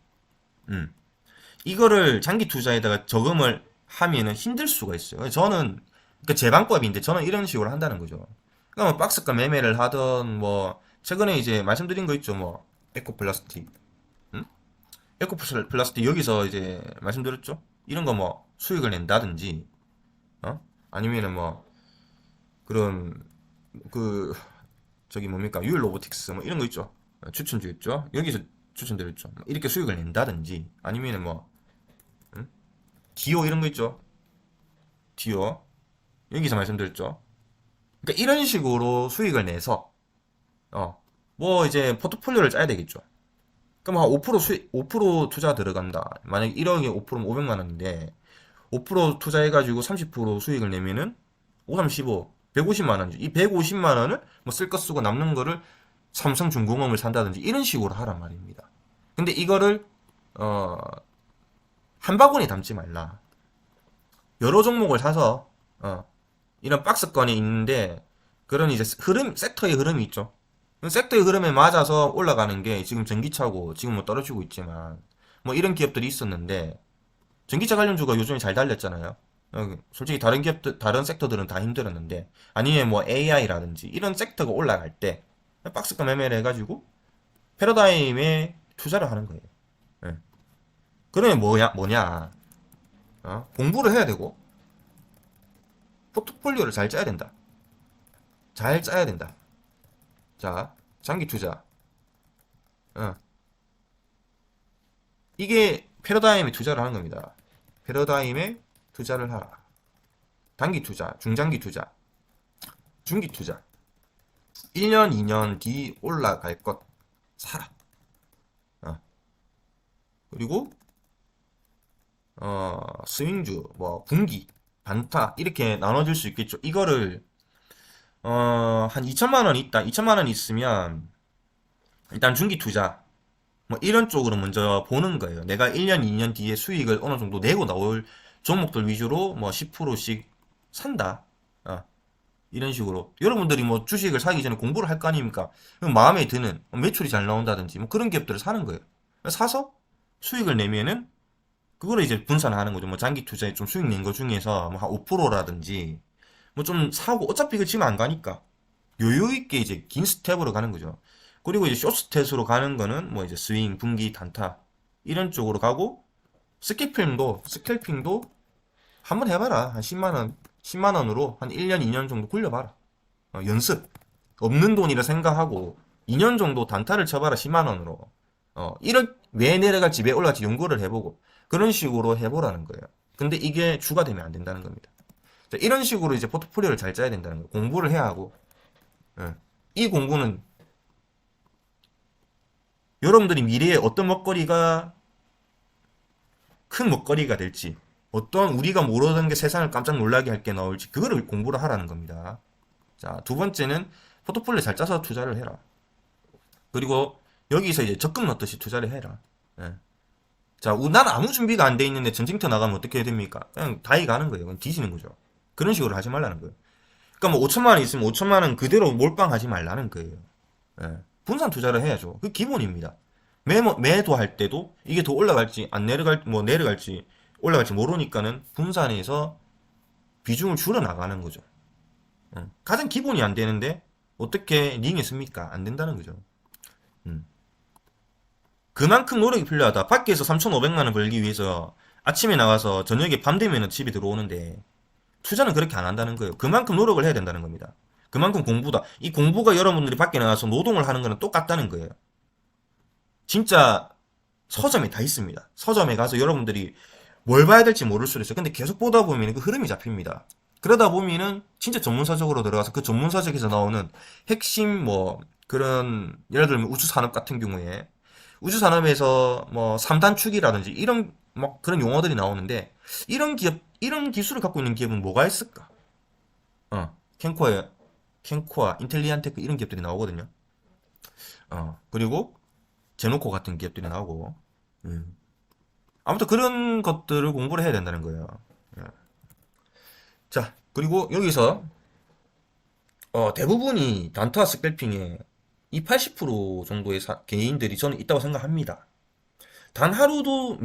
이거를 장기 투자에다가 저금을 하면은 힘들 수가 있어요. 저는 그 제 방법인데 저는 이런 식으로 한다는 거죠. 그러니까 뭐 박스가 매매를 하던 뭐 최근에 이제 말씀드린 거 있죠. 뭐 에코플라스틱, 음? 에코플라스틱 여기서 이제 말씀드렸죠. 이런 거 뭐 수익을 낸다든지, 아니면은 뭐 그런 그 저기 뭡니까 유일 로보틱스 뭐 이런 거 있죠. 추천주였죠. 여기서 추천드렸죠. 뭐 이렇게 수익을 낸다든지 아니면은 뭐 디오 이런 거 있죠. 디오 여기서 말씀드렸죠. 그러니까 이런 식으로 수익을 내서 뭐 이제 포트폴리오를 짜야 되겠죠. 그럼 한5% 수익 5% 투자 들어간다. 만약 1억에 5%면 500만 원인데 5% 투자해가지고 30% 수익을 내면은 5, 35, 150만 원이죠. 이 150만 원을 뭐 쓸 거 쓰고 남는 거를 삼성중공업을 산다든지 이런 식으로 하란 말입니다. 근데 이거를 어, 한 바구니에 담지 말라. 여러 종목을 사서 이런 박스권이 있는데 그런 이제 섹터의 흐름이 있죠. 섹터의 흐름에 맞아서 올라가는 게 지금 전기차고 지금 뭐 떨어지고 있지만 뭐 이런 기업들이 있었는데 전기차 관련주가 요즘에 잘 달렸잖아요. 솔직히 다른 기업들, 다른 섹터들은 다 힘들었는데 아니면 뭐 AI라든지 이런 섹터가 올라갈 때 박스권 매매를 해가지고 패러다임에 투자를 하는 거예요. 예. 그러면 뭐냐? 공부를 해야 되고 포트폴리오를 잘 짜야 된다. 잘 짜야 된다. 자, 장기 투자. 어. 이게 패러다임에 투자를 하는 겁니다. 패러다임에 투자를 하라. 단기 투자, 중장기 투자, 중기 투자. 1년, 2년 뒤 올라갈 것 사라. 그리고 스윙주, 뭐 분기, 단타 이렇게 나눠질 수 있겠죠. 이거를 한 2천만 원 있다. 2천만 원 있으면 일단 중기 투자 뭐 이런 쪽으로 먼저 보는 거예요. 내가 1년, 2년 뒤에 수익을 어느 정도 내고 나올 종목들 위주로 뭐 10%씩 산다. 이런 식으로 여러분들이 뭐 주식을 사기 전에 공부를 할 거 아닙니까? 그럼 마음에 드는 매출이 잘 나온다든지 뭐 그런 기업들을 사는 거예요. 사서 수익을 내면은 그거를 이제 분산하는 거죠. 뭐 장기 투자에 좀 수익 낸 거 중에서 뭐 한 5%라든지 뭐 좀 사고 어차피 이거 지금 안 가니까 여유 있게 이제 긴 스텝으로 가는 거죠. 그리고 이제 숏 스텝으로 가는 거는 뭐 이제 스윙, 분기, 단타 이런 쪽으로 가고 스캘핑도 한번 해봐라. 한 10만 원, 10만 원으로 한 1년, 2년 정도 굴려봐라. 연습. 없는 돈이라 생각하고 2년 정도 단타를 쳐봐라. 10만 원으로. 이런 왜 내려갈지 왜 올라갈지 연구를 해보고 그런 식으로 해보라는 거예요. 근데 이게 주가 되면 안 된다는 겁니다. 자, 이런 식으로 이제 포트폴리오를 잘 짜야 된다는 거예요. 공부를 해야 하고 이 공부는 여러분들이 미래에 어떤 먹거리가 큰 먹거리가 될지 어떤 우리가 모르던 게 세상을 깜짝 놀라게 할 게 나올지 그거를 공부를 하라는 겁니다. 자, 두 번째는 포트폴리오 잘 짜서 투자를 해라. 그리고 여기서 이제 적금 넣듯이 투자를 해라. 예. 자, 나는 아무 준비가 안 돼 있는데 전쟁터 나가면 어떻게 됩니까? 그냥 다이 가는 거예요. 그냥 뒤지는 거죠. 그런 식으로 하지 말라는 거예요. 그러니까 뭐 5천만 원 있으면 5천만 원 그대로 몰빵하지 말라는 거예요. 예. 분산 투자를 해야죠. 그 기본입니다. 매도할 때도 이게 더 올라갈지 안 내려갈지 올라갈지 모르니까는 분산해서 비중을 줄여 나가는 거죠. 가장 기본이 안 되는데 어떻게 링에 씁니까? 안 된다는 거죠. 음. 그만큼 노력이 필요하다. 밖에서 3,500만 원 벌기 위해서 아침에 나가서 저녁에 밤 되면 집에 들어오는데 투자는 그렇게 안 한다는 거예요. 그만큼 노력을 해야 된다는 겁니다. 그만큼 공부다. 이 공부가 여러분들이 밖에 나가서 노동을 하는 거는 똑같다는 거예요. 진짜 서점에 다 있습니다. 서점에 가서 여러분들이 뭘 봐야 될지 모를 수도 있어요. 근데 계속 보다 보면 그 흐름이 잡힙니다. 그러다 보면은 진짜 전문서적으로 들어가서 그 전문서적에서 나오는 핵심 뭐 그런 예를 들면 우주산업 같은 경우에 우주산업에서 뭐 3단 축이라든지 이런 막 그런 용어들이 나오는데 이런 기업 이런 기술을 갖고 있는 기업은 뭐가 있을까? 캔코아, 인텔리안테크 이런 기업들이 나오거든요. 그리고 제노코 같은 기업들이 나오고 음. 아무튼 그런 것들을 공부를 해야 된다는 거예요. 예. 자, 그리고 여기서 대부분이 단타와 스캘핑에 이 80% 정도의 개인들이 저는 있다고 생각합니다. 단 하루도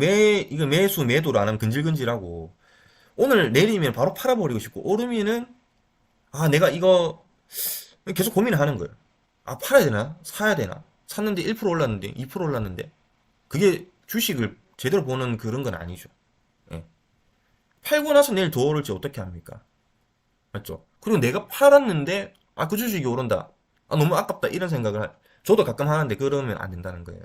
이거 매수 매도를 안 하면 근질근질하고 오늘 내리면 바로 팔아버리고 싶고 오르면은 내가 이거 계속 고민을 하는 거예요. 팔아야 되나? 사야 되나? 샀는데 1% 올랐는데 2% 올랐는데 그게 주식을 제대로 보는 그런 건 아니죠. 예. 팔고 나서 내일 더 오를지 어떻게 합니까? 맞죠? 그리고 내가 팔았는데 그 주식이 오른다. 너무 아깝다 이런 저도 가끔 하는데 그러면 안 된다는 거예요.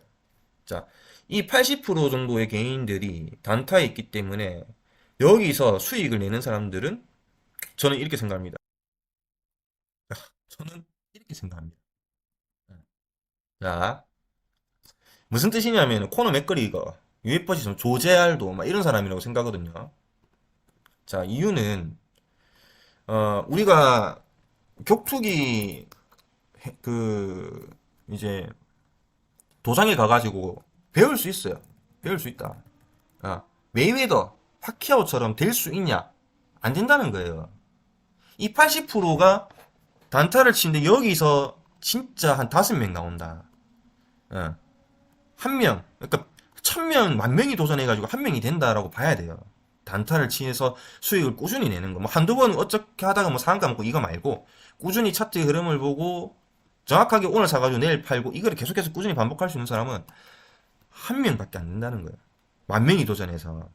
자, 이 80% 정도의 개인들이 단타에 있기 때문에 여기서 수익을 내는 사람들은 저는 이렇게 생각합니다. 저는 이렇게 생각합니다. 자, 무슨 뜻이냐면 코너 맥거리거, UFC 조제알도 막 이런 사람이라고 생각하거든요. 자, 이유는 우리가 격투기 그 이제 도장에 가가지고 배울 수 있어요. 배울 수 있다. 메이웨더, 파키아오처럼 될 수 있냐? 안 된다는 거예요. 이 80%가 단타를 치는데 여기서 진짜 한 5명 나온다. 어. 한 명, 그러니까 1000명, 10,000명이 도전해가지고 한 명이 된다라고 봐야 돼요. 단타를 치면서 수익을 꾸준히 내는 거. 뭐 한두 번 어떻게 하다가 뭐 상한가 먹고 이거 말고 꾸준히 차트의 흐름을 보고 정확하게 오늘 사가지고 내일 팔고 이거를 계속해서 꾸준히 반복할 수 있는 사람은 한 명밖에 안 된다는 거예요. 10,000명이 도전해서.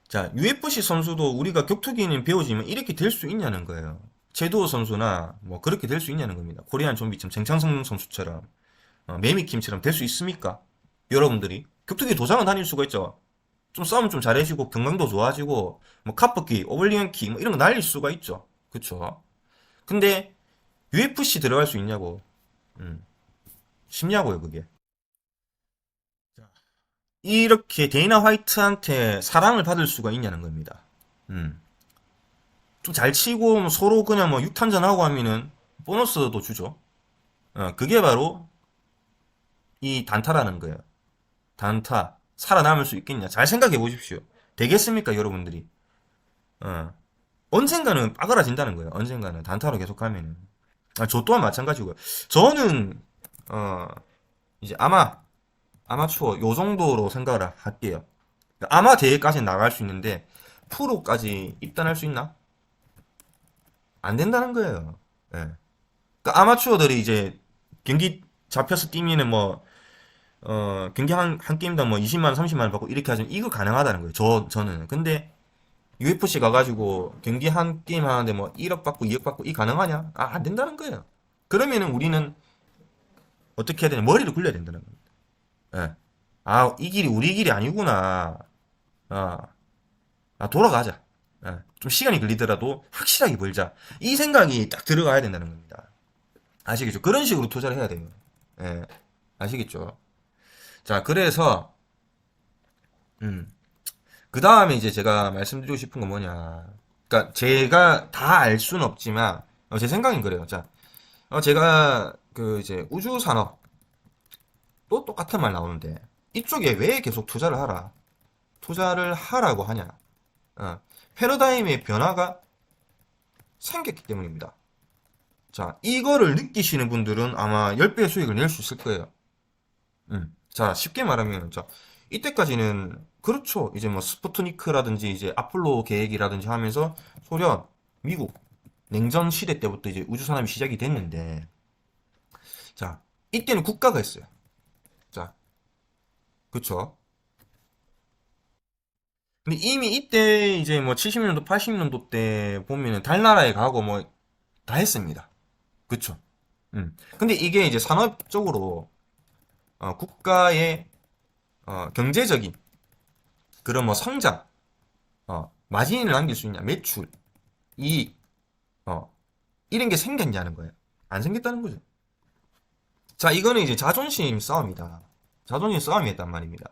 자, UFC 선수도 우리가 격투기는 배우지만 이렇게 될 수 있냐는 거예요. 제도 선수나 뭐 그렇게 될 수 있냐는 겁니다. 코리안 좀비처럼 쟁창성 선수처럼 매미킴처럼 될 수 있습니까? 여러분들이 격투기 도장은 다닐 수가 있죠. 좀 싸움 좀 잘해주고 건강도 좋아지고 뭐 카프키, 오블리언키 뭐 이런 거 날릴 수가 있죠. 그쵸? 근데 UFC 들어갈 수 있냐고. 음, 쉽냐고요 그게. 이렇게 데이나 화이트한테 사랑을 받을 수가 있냐는 겁니다. 음. 좀 잘 치고 서로 그냥 뭐 육탄전하고 하면은 보너스도 주죠. 그게 바로 이 단타라는 거예요. 단타. 살아남을 수 있겠냐? 잘 생각해 보십시오. 되겠습니까, 여러분들이? 어. 언젠가는 빠그라진다는 거예요. 언젠가는 단타로 계속 가면은. 저 또한 마찬가지고요. 저는 이제 아마추어 요 정도로 생각을 할게요. 아마 대회까지 나갈 수 있는데 프로까지 입단할 수 있나? 안 된다는 거예요. 예. 그러니까 아마추어들이 이제 경기 잡혀서 뛰면은 뭐 경기 한 게임당 뭐 20만 원, 30만 원 받고 이렇게 하시면 이거 가능하다는 거예요. 저는. 근데 UFC 가가지고 경기 한 게임 하는데 뭐 1억 받고 2억 받고 이 가능하냐? 안 된다는 거예요. 그러면은 우리는 어떻게 해야 되냐? 머리를 굴려야 된다는 겁니다. 예. 이 길이 우리 길이 아니구나. 아, 돌아가자. 좀 시간이 걸리더라도 확실하게 벌자. 이 생각이 딱 들어가야 된다는 겁니다. 아시겠죠? 그런 식으로 투자를 해야 돼요. 예. 아시겠죠? 자, 그래서, 음, 그 다음에 이제 제가 말씀드리고 싶은 건 뭐냐. 그니까 제가 다 알 수는 없지만, 제 생각은 그래요. 자, 제가 그 이제 우주산업, 또 똑같은 말 나오는데, 이쪽에 왜 계속 투자를 하라? 투자를 하라고 하냐? 패러다임의 변화가 생겼기 때문입니다. 자, 이거를 느끼시는 분들은 아마 10배의 수익을 낼 수 있을 거예요. 자, 쉽게 말하면, 자, 이때까지는, 그렇죠. 이제 뭐, 스푸트니크라든지, 이제 아폴로 계획이라든지 하면서, 소련, 미국, 냉전 시대 때부터 이제 우주산업이 시작이 됐는데, 자, 이때는 국가가 있어요. 자, 그쵸. 근데 이미 이때 이제 뭐 70년도, 80년도 때 보면은 달나라에 가고 뭐, 다 했습니다. 그쵸. 근데 이게 이제 산업적으로, 국가의, 경제적인, 그런 뭐 성장, 마진을 남길 수 있냐, 매출, 이익, 이런 게 생겼냐는 거예요. 안 생겼다는 거죠. 자, 이거는 이제 자존심 싸움이다. 자존심 싸움이었단 말입니다.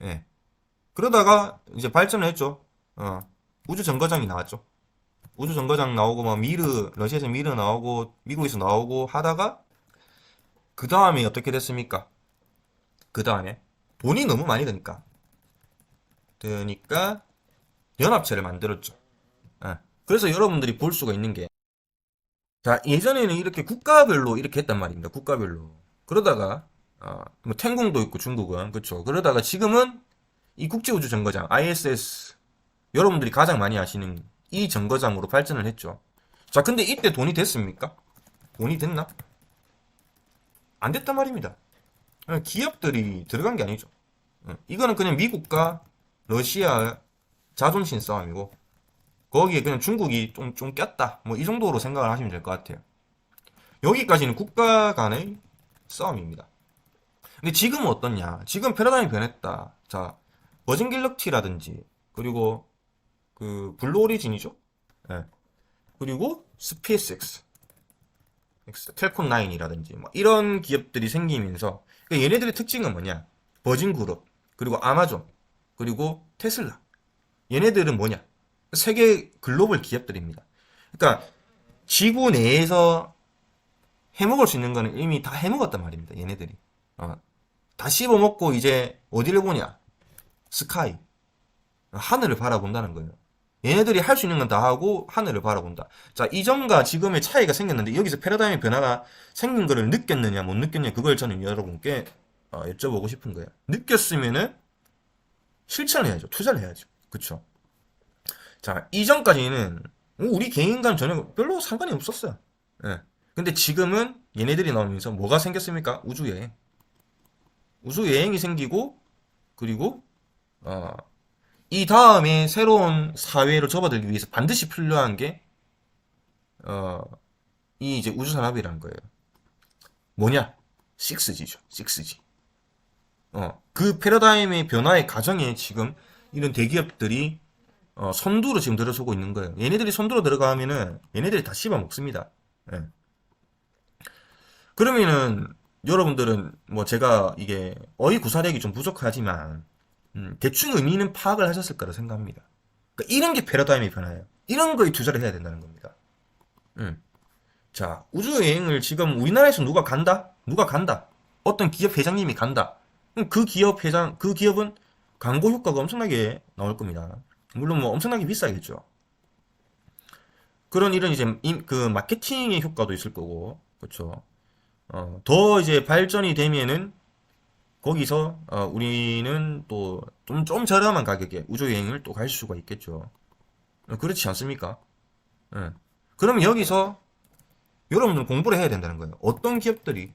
예. 그러다가 이제 발전을 했죠. 우주 정거장이 나왔죠. 우주 정거장 나오고 뭐 러시아에서 미르 나오고 미국에서 나오고 하다가 그 다음에 어떻게 됐습니까? 그 다음에 돈이 너무 많이 드니까 연합체를 만들었죠. 예. 그래서 여러분들이 볼 수가 있는 게, 자, 예전에는 이렇게 국가별로 이렇게 했단 말입니다. 국가별로. 그러다가 뭐 태궁도 있고 중국은 그렇죠. 그러다가 지금은 이 국제우주정거장 ISS, 여러분들이 가장 많이 아시는 이 정거장으로 발전을 했죠. 자, 근데 이때 돈이 됐습니까? 돈이 됐나? 안 됐단 말입니다. 기업들이 들어간 게 아니죠. 이거는 그냥 미국과 러시아 자존심 싸움이고, 거기에 그냥 중국이 좀 꼈다, 뭐 이 정도로 생각을 하시면 될 것 같아요. 여기까지는 국가 간의 싸움입니다. 근데 지금은 어떻냐? 지금 패러다임이 변했다. 자, 버진 갤럭티라든지, 그리고 그 블루 오리진이죠. 예. 그리고 스페이스X, 텔콘 9이라든지 뭐 이런 기업들이 생기면서, 그러니까 얘네들의 특징은 뭐냐? 버진 그룹, 그리고 아마존, 그리고 테슬라. 얘네들은 뭐냐? 세계 글로벌 기업들입니다. 그러니까 지구 내에서 해먹을 수 있는 거는 이미 다 해먹었단 말입니다. 얘네들이. 다 씹어먹고 이제 어디를 보냐? 스카이. 하늘을 바라본다는 거예요. 얘네들이 할 수 있는 건 다 하고 하늘을 바라본다. 자, 이전과 지금의 차이가 생겼는데 여기서 패러다임의 변화가 생긴 거를 느꼈느냐 못 느꼈느냐, 그걸 저는 여러분께 여쭤보고 싶은 거예요. 느꼈으면은 실천을 해야죠. 투자를 해야죠. 그쵸? 자, 이전까지는 우리 개인과는 전혀 별로 상관이 없었어요. 예. 근데 지금은 얘네들이 나오면서 뭐가 생겼습니까? 우주여행. 우주여행이 생기고, 그리고 이 다음에 새로운 사회를 접어들기 위해서 반드시 필요한 게 이 이제 우주산업이라는 거예요. 뭐냐? 6G죠. 6G. 그 패러다임의 변화의 과정에 지금 이런 대기업들이 선두로 지금 들어서고 있는 거예요. 얘네들이 선두로 들어가면은 얘네들이 다 씹어 먹습니다. 예. 그러면은 여러분들은 뭐 제가 이게 어휘 구사력이 좀 부족하지만 대충 의미는 파악을 하셨을 거라 생각합니다. 그러니까 이런 게 패러다임의 변화예요. 이런 거에 투자를 해야 된다는 겁니다. 음. 자, 우주여행을 지금 우리나라에서 누가 간다? 누가 간다? 어떤 기업 회장님이 간다. 그럼 그 기업은 광고 효과가 엄청나게 나올 겁니다. 물론 뭐 엄청나게 비싸겠죠. 그런 이런 이제 그 마케팅의 효과도 있을 거고, 그렇죠. 더 이제 발전이 되면은 거기서 우리는 또 좀 저렴한 가격에 우주여행을 또 갈 수가 있겠죠. 그렇지 않습니까? 예. 그럼 여기서 여러분들은 공부를 해야 된다는 거예요. 어떤 기업들이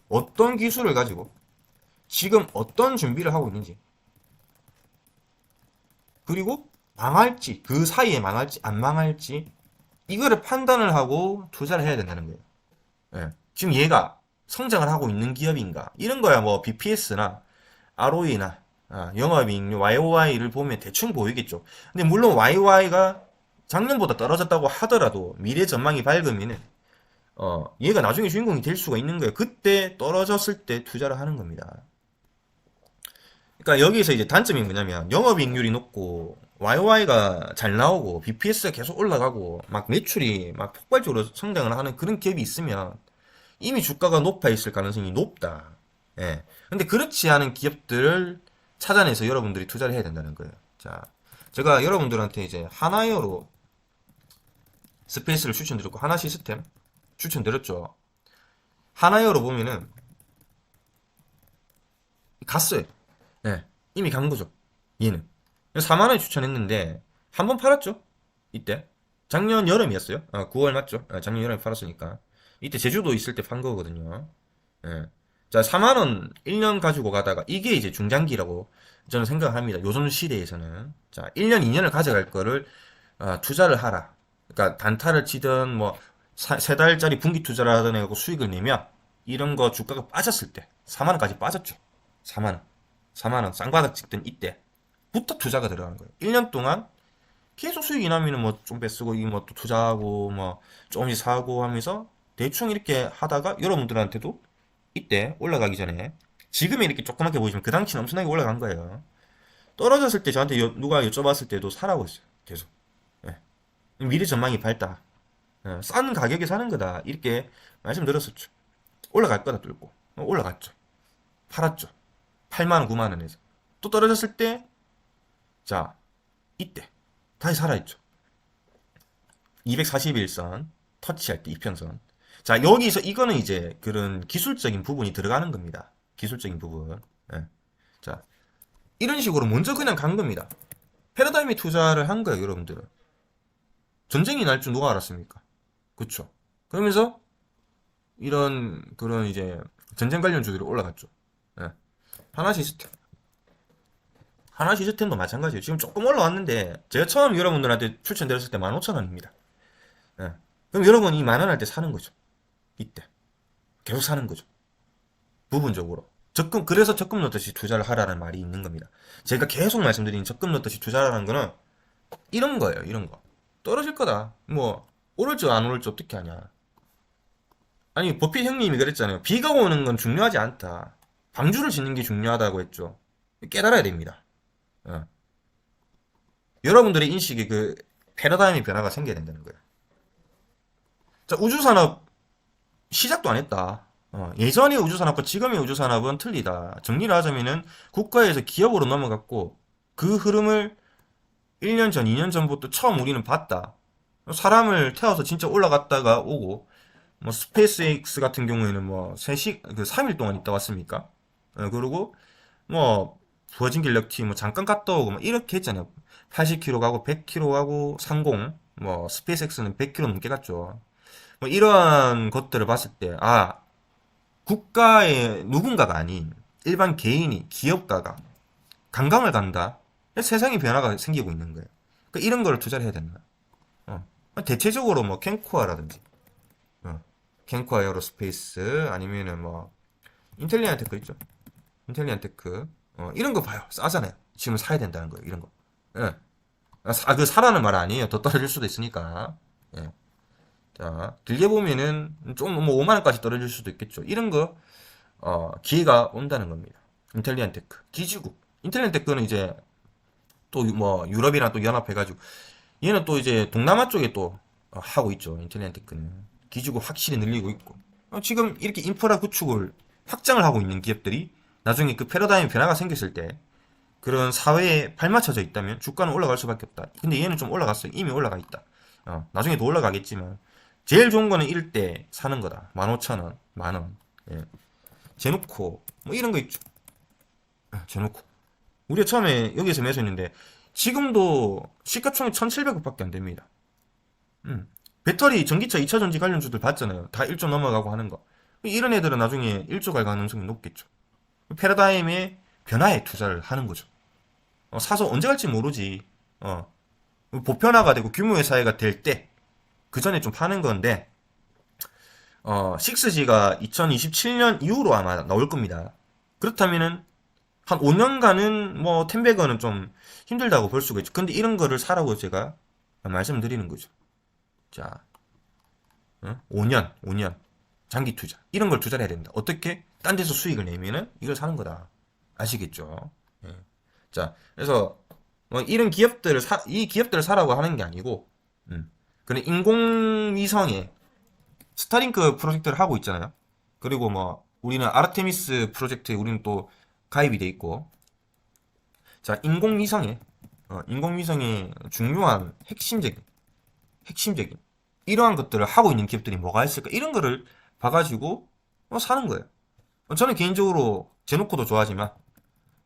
어떤 기술을 가지고 지금 어떤 준비를 하고 있는지, 그리고 망할지, 그 사이에 망할지 안 망할지, 이거를 판단을 하고 투자를 해야 된다는 거예요. 예. 지금 얘가 성장을 하고 있는 기업인가, 이런 거야 뭐 BPS나 ROE나 영업이익률 YOY를 보면 대충 보이겠죠. 근데 물론 YOY가 작년보다 떨어졌다고 하더라도 미래 전망이 밝으면은 얘가 나중에 주인공이 될 수가 있는 거예요. 그때 떨어졌을 때 투자를 하는 겁니다. 그러니까 여기서 이제 단점이 뭐냐면 영업이익률이 높고 YOY가 잘 나오고 BPS가 계속 올라가고 막 매출이 막 폭발적으로 성장을 하는 그런 기업이 있으면 이미 주가가 높아 있을 가능성이 높다. 예. 근데 그렇지 않은 기업들을 찾아내서 여러분들이 투자를 해야 된다는 거예요. 자, 제가 여러분들한테 이제 하나이어로 스페이스를 추천드렸고 하나 시스템 추천드렸죠. 하나이어로 보면은 갔어요. 예. 이미 간 거죠. 얘는. 4만 원에 추천했는데 한 번 팔았죠. 이때. 작년 여름이었어요. 9월 맞죠? 작년 여름에 팔았으니까. 이때 제주도 있을 때 판 거거든요. 예. 자, 4만 원 1년 가지고 가다가 이게 이제 중장기라고 저는 생각합니다. 요즘 시대에서는. 자, 1년, 2년을 가져갈 거를 투자를 하라. 그러니까 단타를 치든 뭐 3달짜리 분기 투자를 하든 해고 수익을 내면 이런 거 주가가 빠졌을 때 4만 원까지 빠졌죠. 4만 원. 4만 원 쌍바닥 찍던 이때 부터 투자가 들어가는 거예요. 1년 동안 계속 수익이 나면은 뭐 좀 뺏쓰고 이 뭐 또 투자하고 뭐 조금씩 사고 하면서 대충 이렇게 하다가 여러분들한테도 이때 올라가기 전에 지금이 이렇게 조그맣게 보이지만 그 당시는 엄청나게 올라간 거예요. 떨어졌을 때 저한테 누가 여쭤봤을 때도 사라고 했어요. 계속. 예. 미래 전망이 밝다. 예. 싼 가격에 사는 거다. 이렇게 말씀드렸었죠. 올라갈 거다 뚫고. 올라갔죠. 팔았죠. 8만 원, 9만 원에서. 또 떨어졌을 때, 자, 이때. 다시 살아있죠. 241선, 터치할 때 이평선. 자, 여기서 이거는 이제 그런 기술적인 부분이 들어가는 겁니다. 기술적인 부분. 예. 자, 이런 식으로 먼저 그냥 간 겁니다. 패러다임에 투자를 한 거예요, 여러분들은. 전쟁이 날 줄 누가 알았습니까? 그쵸? 그러면서 이런 그런 이제 전쟁 관련 주들이 올라갔죠. 예. 하나 시스템. 하나 시스템도 마찬가지예요. 지금 조금 올라왔는데 제가 처음 여러분들한테 추천드렸을 때 15,000원입니다. 예. 그럼 여러분 이 만 원 할 때 사는 거죠. 이때. 계속 사는 거죠. 부분적으로. 그래서 적금 넣듯이 투자를 하라는 말이 있는 겁니다. 제가 계속 말씀드린 적금 넣듯이 투자라는 거는 이런 거예요, 이런 거. 떨어질 거다. 뭐, 오를지 안 오를지 어떻게 하냐. 아니, 버핏 형님이 그랬잖아요. 비가 오는 건 중요하지 않다. 방주를 짓는 게 중요하다고 했죠. 깨달아야 됩니다. 어. 여러분들의 인식에 그 패러다임의 변화가 생겨야 된다는 거예요. 자, 우주산업 시작도 안 했다. 예전의 우주산업과 지금의 우주산업은 틀리다. 정리를 하자면은 국가에서 기업으로 넘어갔고 그 흐름을 1년 전, 2년 전부터 처음 우리는 봤다. 사람을 태워서 진짜 올라갔다가 오고 뭐 스페이스X 같은 경우에는 뭐 3일 동안 있다 왔습니까? 그리고 뭐 부어진 길럭티 뭐 잠깐 갔다 오고 뭐 이렇게 했잖아요. 80km 가고 100km 가고 상공 뭐 스페이스X는 100km 넘게 갔죠. 뭐 이러한 것들을 봤을 때 국가의 누군가가 아닌 일반 개인이 기업가가 관광을 간다. 세상에 변화가 생기고 있는 거예요. 그러니까 이런 거를 투자를 해야 된다. 어. 대체적으로 뭐 캔코아라든지 캔코아 에어로스페이스 아니면은 뭐 인텔리안 테크 있죠. 인텔리안 테크 이런 거 봐요. 싸잖아요. 지금 사야 된다는 거예요. 이런 거. 예. 그 사라는 말 아니에요. 더 떨어질 수도 있으니까. 예. 자, 길게 보면은 좀 뭐 5만 원까지 떨어질 수도 있겠죠. 이런 거 기회가 온다는 겁니다. 인텔리안 테크, 기지국. 인텔리안 테크는 이제 또 뭐 유럽이랑 또 연합해가지고 얘는 또 이제 동남아 쪽에 또 하고 있죠. 인텔리안 테크는 기지국 확실히 늘리고 있고 지금 이렇게 인프라 구축을 확장을 하고 있는 기업들이 나중에 그 패러다임 변화가 생겼을 때 그런 사회에 발맞춰져 있다면 주가는 올라갈 수밖에 없다. 근데 얘는 좀 올라갔어요. 이미 올라가 있다. 나중에 도 올라가겠지만 제일 좋은 거는 이럴 때 사는 거다. 15,000원, 만원. 예. 제노코 뭐 이런 거 있죠. 제노코. 우리가 처음에 여기에서 매수했는데 지금도 시가총액 1,700억밖에 안 됩니다. 배터리, 전기차, 2차전지 관련주들 봤잖아요. 다 1조 넘어가고 하는 거. 이런 애들은 나중에 1조 갈 가능성이 높겠죠. 패러다임의 변화에 투자를 하는 거죠. 사서 언제 갈지 모르지. 보편화가 되고 규모의 사회가 될 때, 그 전에 좀 파는 건데, 6G가 2027년 이후로 아마 나올 겁니다. 그렇다면은, 한 5년간은 뭐, 텐베거는 좀 힘들다고 볼 수가 있죠. 근데 이런 거를 사라고 제가 말씀드리는 거죠. 자, 5년. 장기 투자. 이런 걸 투자를 해야 됩니다. 어떻게? 딴 데서 수익을 내면은 이걸 사는 거다. 아시겠죠? 예. 자, 그래서 뭐 이런 이 기업들을 사라고 하는 게 아니고, 그런 인공위성에 스타링크 프로젝트를 하고 있잖아요. 그리고 뭐 우리는 아르테미스 프로젝트에 우리는 또 가입이 돼 있고, 자, 인공위성의 중요한 핵심적인 이러한 것들을 하고 있는 기업들이 뭐가 있을까? 이런 거를 봐가지고 사는 거예요. 저는 개인적으로 제노코도 좋아하지만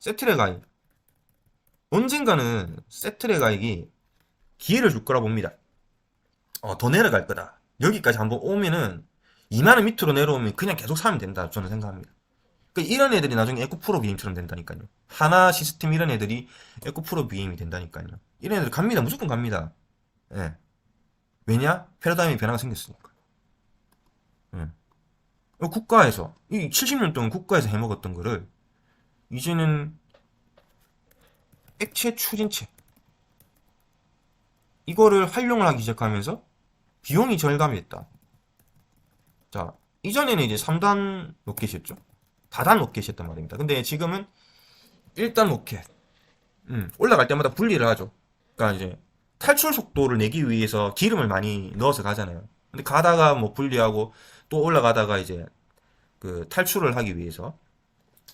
세트레 가입 언젠가는 세트레 가입이 기회를 줄 거라 봅니다. 더 내려갈 거다. 여기까지 한번 오면은 2만 원 밑으로 내려오면 그냥 계속 사면 된다. 저는 생각합니다. 그러니까 이런 애들이 나중에 에코프로 비임처럼 된다니까요. 하나 시스템 이런 애들이 에코프로 비임이 된다니까요. 이런 애들 갑니다. 무조건 갑니다. 예. 왜냐? 패러다임의 변화가 생겼으니까. 예. 국가에서 이 70년 동안 국가에서 해먹었던 거를 이제는 액체 추진체 이거를 활용을 하기 시작하면서 비용이 절감이 됐다. 자, 이전에는 이제 3단 로켓이었죠. 다단 로켓이었단 말입니다. 근데 지금은 1단 로켓. 올라갈 때마다 분리를 하죠. 그러니까 이제 탈출 속도를 내기 위해서 기름을 많이 넣어서 가잖아요. 근데 가다가 뭐 분리하고 또 올라가다가 이제 그 탈출을 하기 위해서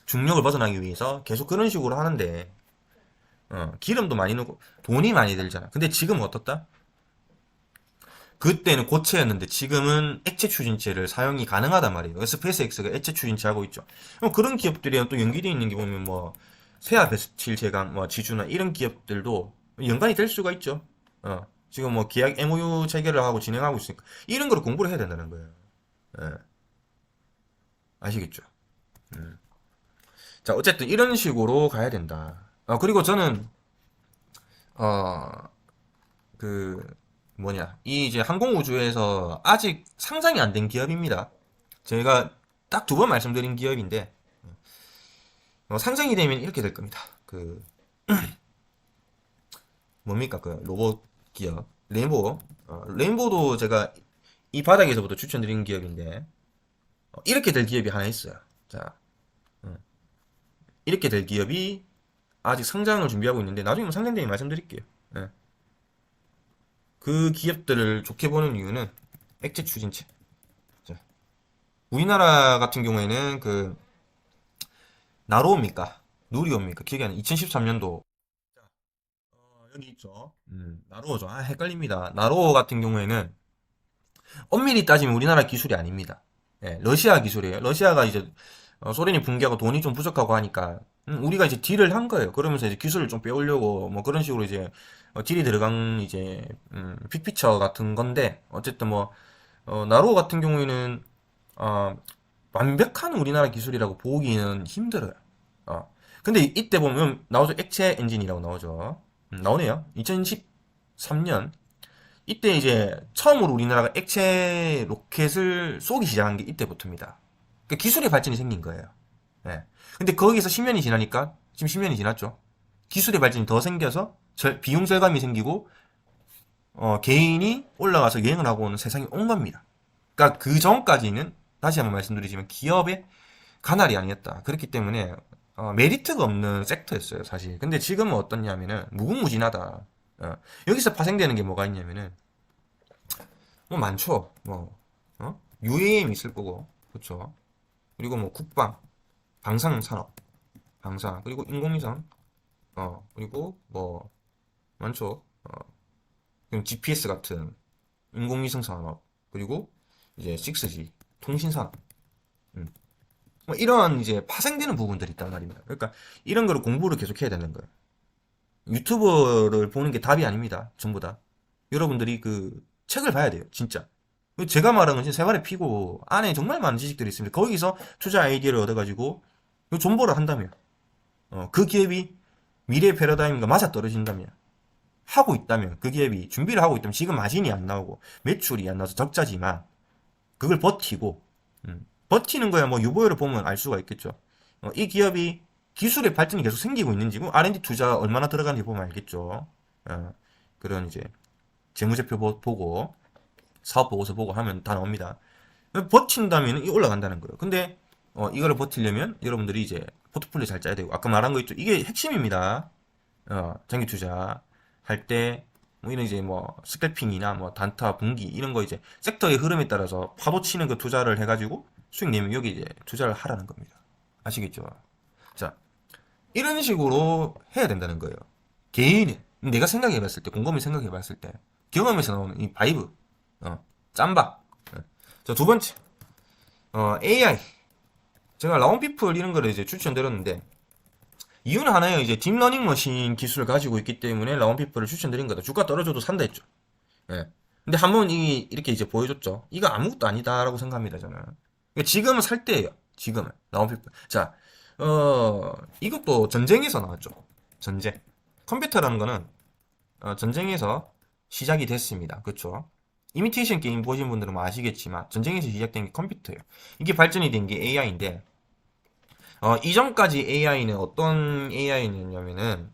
중력을 벗어나기 위해서 계속 그런 식으로 하는데 기름도 많이 넣고 돈이 많이 들잖아. 근데 지금은 어떻다? 그때는 고체였는데 지금은 액체 추진체를 사용이 가능하단 말이에요. 스페이스X가 액체 추진체 하고 있죠. 그런 기업들이랑 또 연결되어 있는 게 보면 뭐 세아 베스틸 제강, 뭐 지주나 이런 기업들도 연관이 될 수가 있죠. 지금 뭐 계약 MOU 체결을 하고 진행하고 있으니까 이런 거를 공부를 해야 된다는 거예요. 예, 아시겠죠? 자, 어쨌든 이런 식으로 가야 된다. 그리고 저는 어, 그 뭐냐 이 이제 항공우주에서 아직 상장이 안 된 기업입니다. 제가 딱 두 번 말씀드린 기업인데 상장이 되면 이렇게 될 겁니다. 그 뭡니까 그 로봇 기업 레인보우. 레인보우도 제가 이 바닥에서부터 추천드린 기업인데 이렇게 될 기업이 하나 있어요. 자, 이렇게 될 기업이 아직 상장을 준비하고 있는데 나중에 뭐 상장되면 말씀드릴게요. 예. 그 기업들을 좋게 보는 이유는 액체 추진체. 자, 우리나라 같은 경우에는 그 나로우입니까? 누리호입니까? 기억이 안 나. 2013년도 여기 있죠. 나로우죠. 헷갈립니다. 나로우 같은 경우에는 엄밀히 따지면 우리나라 기술이 아닙니다. 예, 러시아 기술이에요. 러시아가 이제 소련이 붕괴하고 돈이 좀 부족하고 하니까 우리가 이제 딜을 한 거예요. 그러면서 이제 기술을 좀 빼오려고 뭐 그런 식으로 이제 딜이 들어간 이제 픽피처 같은 건데 어쨌든 뭐 나로 같은 경우에는 어, 완벽한 우리나라 기술이라고 보기는 힘들어요. 근데 이때 보면 나오죠. 액체 엔진이라고 나오죠. 나오네요. 2013년 이때 이제 처음으로 우리나라가 액체 로켓을 쏘기 시작한 게 이때부터입니다. 그러니까 기술의 발전이 생긴 거예요. 예. 근데 거기서 10년이 지나니까 지금 10년이 지났죠. 기술의 발전이 더 생겨서 비용 절감이 생기고 개인이 올라가서 여행을 하고 오는 세상이 온 겁니다. 그러니까 그 전까지는 다시 한번 말씀드리지만 기업의 관할이 아니었다. 그렇기 때문에 메리트가 없는 섹터였어요, 사실. 근데 지금은 어떻냐면은 무궁무진하다. 여기서 파생되는 게 뭐가 있냐면은 뭐 많죠. 뭐 UAM 있을 거고, 그렇죠. 그리고 뭐 국방, 방산 산업, 방산, 그리고 인공위성, 그리고 뭐 많죠. GPS 같은 인공위성 산업, 그리고 이제 6G 통신 산업. 음. 뭐 이러한 이제 파생되는 부분들이 있단 말입니다. 그러니까 이런 거를 공부를 계속 해야 되는 거예요. 유튜브를 보는 게 답이 아닙니다. 전부 다. 여러분들이 그 책을 봐야 돼요. 진짜. 제가 말하는 건 생활의 피고 안에 정말 많은 지식들이 있습니다. 거기서 투자 아이디어를 얻어가지고 존버를 한다면 그 기업이 미래 패러다임과 맞아떨어진다면 하고 있다면 그 기업이 준비를 하고 있다면 지금 마진이 안 나오고 매출이 안 나와서 적자지만 그걸 버티고 버티는 거야 뭐 유보율을 보면 알 수가 있겠죠. 이 기업이 기술의 발전이 계속 생기고 있는지 뭐 R&D 투자 얼마나 들어가는지 보면 알겠죠. 그런 이제 재무제표 보고 사업 보고서 보고 하면 다 나옵니다. 버틴다면 이 올라간다는 거예요. 근데 이거를 버티려면 여러분들이 이제 포트폴리오 잘 짜야 되고 아까 말한 거 있죠. 이게 핵심입니다. 장기 투자 할 때 뭐 이런 이제 뭐 스캘핑이나 뭐 단타, 분기 이런 거 이제 섹터의 흐름에 따라서 파도 치는 그 투자를 해가지고 수익 내면 여기 이제 투자를 하라는 겁니다. 아시겠죠? 자, 이런 식으로 해야 된다는 거예요. 개인이 내가 생각해봤을 때 곰곰이 생각해봤을 때 경험에서 나오는 이 바이브, 짬바. 자, 두 번째, AI. 제가 라운피플 이런 거를 이제 추천드렸는데 이유는 하나예요. 이제 딥러닝 머신 기술을 가지고 있기 때문에 라운피플을 추천드린 거다. 주가 떨어져도 산다 했죠. 예. 근데 한번 이렇게 이제 보여줬죠. 이거 아무것도 아니다라고 생각합니다, 저는. 그러니까 지금은 살 때예요. 지금은. 라운피플. 자, 이것도 전쟁에서 나왔죠. 전쟁. 컴퓨터라는 거는, 전쟁에서 시작이 됐습니다. 그쵸? 이미테이션 게임 보신 분들은 뭐 아시겠지만, 전쟁에서 시작된 게 컴퓨터예요. 이게 발전이 된 게 AI인데, 이전까지 AI는 어떤 AI였냐면은,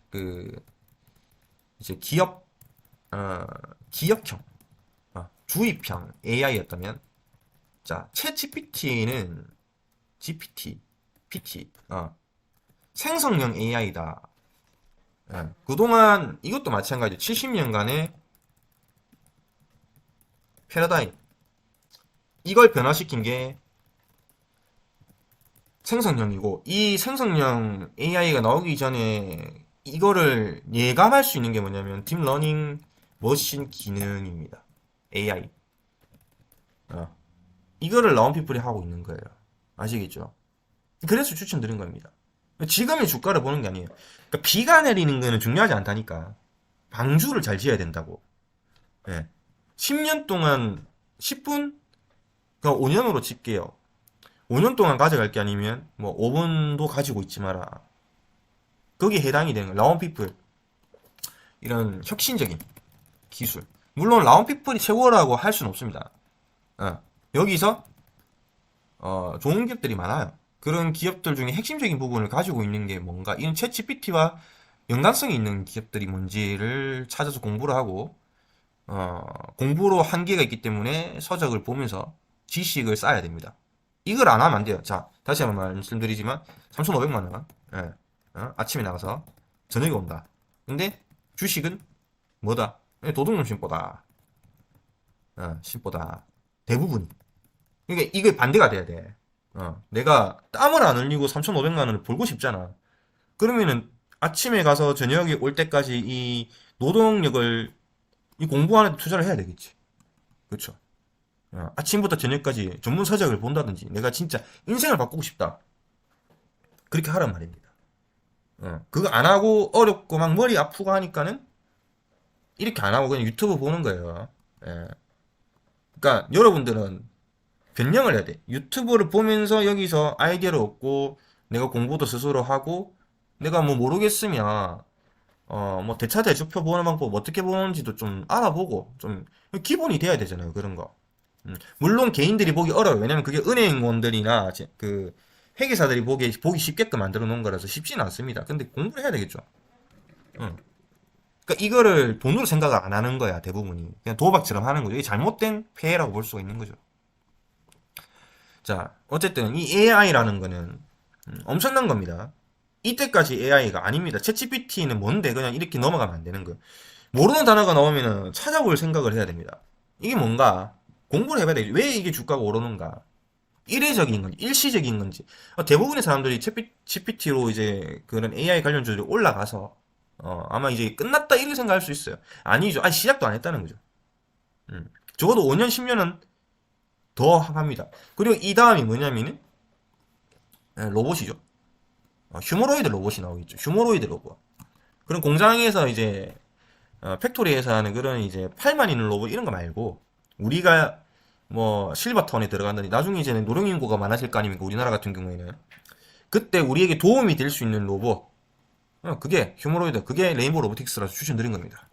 이제 어, 기업형, 주입형 AI였다면, 자, 챗 GPT는 PT, 생성형 AI다. 그동안 이것도 마찬가지 70년간의 패러다임. 이걸 변화시킨 게 생성형이고, 이 생성형 AI가 나오기 전에 이거를 예감할 수 있는 게 뭐냐면 딥러닝 머신 기능입니다. AI. 어. 이거를 라운피플이 하고 있는 거예요. 아시겠죠? 그래서 추천드린 겁니다. 지금의 주가를 보는 게 아니에요. 그러니까 비가 내리는 거는 중요하지 않다니까. 방주를 잘 지어야 된다고. 예. 10년 동안 10분? 그냥 5년으로 칠게요. 5년 동안 가져갈 게 아니면 뭐 5분도 가지고 있지 마라. 거기에 해당이 되는 거예요. 라운피플. 이런 혁신적인 기술. 물론 라운피플이 최고라고 할 수는 없습니다. 여기서 좋은 기업들이 많아요. 그런 기업들 중에 핵심적인 부분을 가지고 있는 게 뭔가 이런 챗 GPT와 연관성이 있는 기업들이 뭔지를 찾아서 공부를 하고 공부로 한계가 있기 때문에 서적을 보면서 지식을 쌓아야 됩니다. 이걸 안 하면 안 돼요. 자, 다시 한번 말씀드리지만 3,500만 원. 예. 아침에 나가서 저녁에 온다. 근데 주식은 뭐다? 도둑놈 심보다. 심보다. 대부분이. 그러니까 이게 반대가 돼야 돼. 내가 땀을 안 흘리고 3,500만 원을 벌고 싶잖아. 그러면은 아침에 가서 저녁에 올 때까지 이 노동력을 이 공부하는 데 투자를 해야 되겠지. 그렇죠. 아침부터 저녁까지 전문 서적을 본다든지 내가 진짜 인생을 바꾸고 싶다. 그렇게 하란 말입니다. 그거 안 하고 어렵고 막 머리 아프고 하니까는 이렇게 안 하고 그냥 유튜브 보는 거예요. 예. 그러니까 여러분들은 변형을 해야 돼. 유튜브를 보면서 여기서 아이디어를 얻고 내가 공부도 스스로 하고 내가 뭐 모르겠으면 뭐 대차대조표 보는 방법 어떻게 보는지도 좀 알아보고 좀 기본이 돼야 되잖아요. 그런 거. 물론 개인들이 보기 어려워요. 왜냐면 그게 은행원들이나 그 회계사들이 보기 쉽게끔 만들어 놓은 거라서 쉽지는 않습니다. 근데 공부를 해야 되겠죠. 응. 그러니까 이거를 돈으로 생각을 안 하는 거야, 대부분이. 그냥 도박처럼 하는 거죠. 이게 잘못된 폐해라고 볼 수가 있는 거죠. 자, 어쨌든 이 AI라는 거는 엄청난 겁니다. 이때까지 AI가 아닙니다. 챗GPT는 뭔데 그냥 이렇게 넘어가면 안 되는 거예요. 모르는 단어가 나오면 찾아볼 생각을 해야 됩니다. 이게 뭔가 공부를 해봐야 되지. 왜 이게 주가가 오르는가? 일회적인 건지 일시적인 건지 대부분의 사람들이 챗 GPT로 이제 그런 AI 관련주들이 올라가서 아마 이제 끝났다 이렇게 생각할 수 있어요. 아니죠. 아니 시작도 안 했다는 거죠. 적어도 5년 10년은 더 합니다. 그리고 이 다음이 뭐냐면은 로봇이죠. 휴머로이드 로봇이 나오겠죠. 휴머로이드 로봇. 그런 공장에서 이제 팩토리에서 하는 그런 이제 팔만 있는 로봇 이런 거 말고 우리가 뭐 실버타운에 들어간다니 나중에 이제는 노령 인구가 많아질 거 아닙니까? 우리나라 같은 경우에는 그때 우리에게 도움이 될 수 있는 로봇 그게 휴머로이드 그게 레인보우 로보틱스라서 추천드린 겁니다.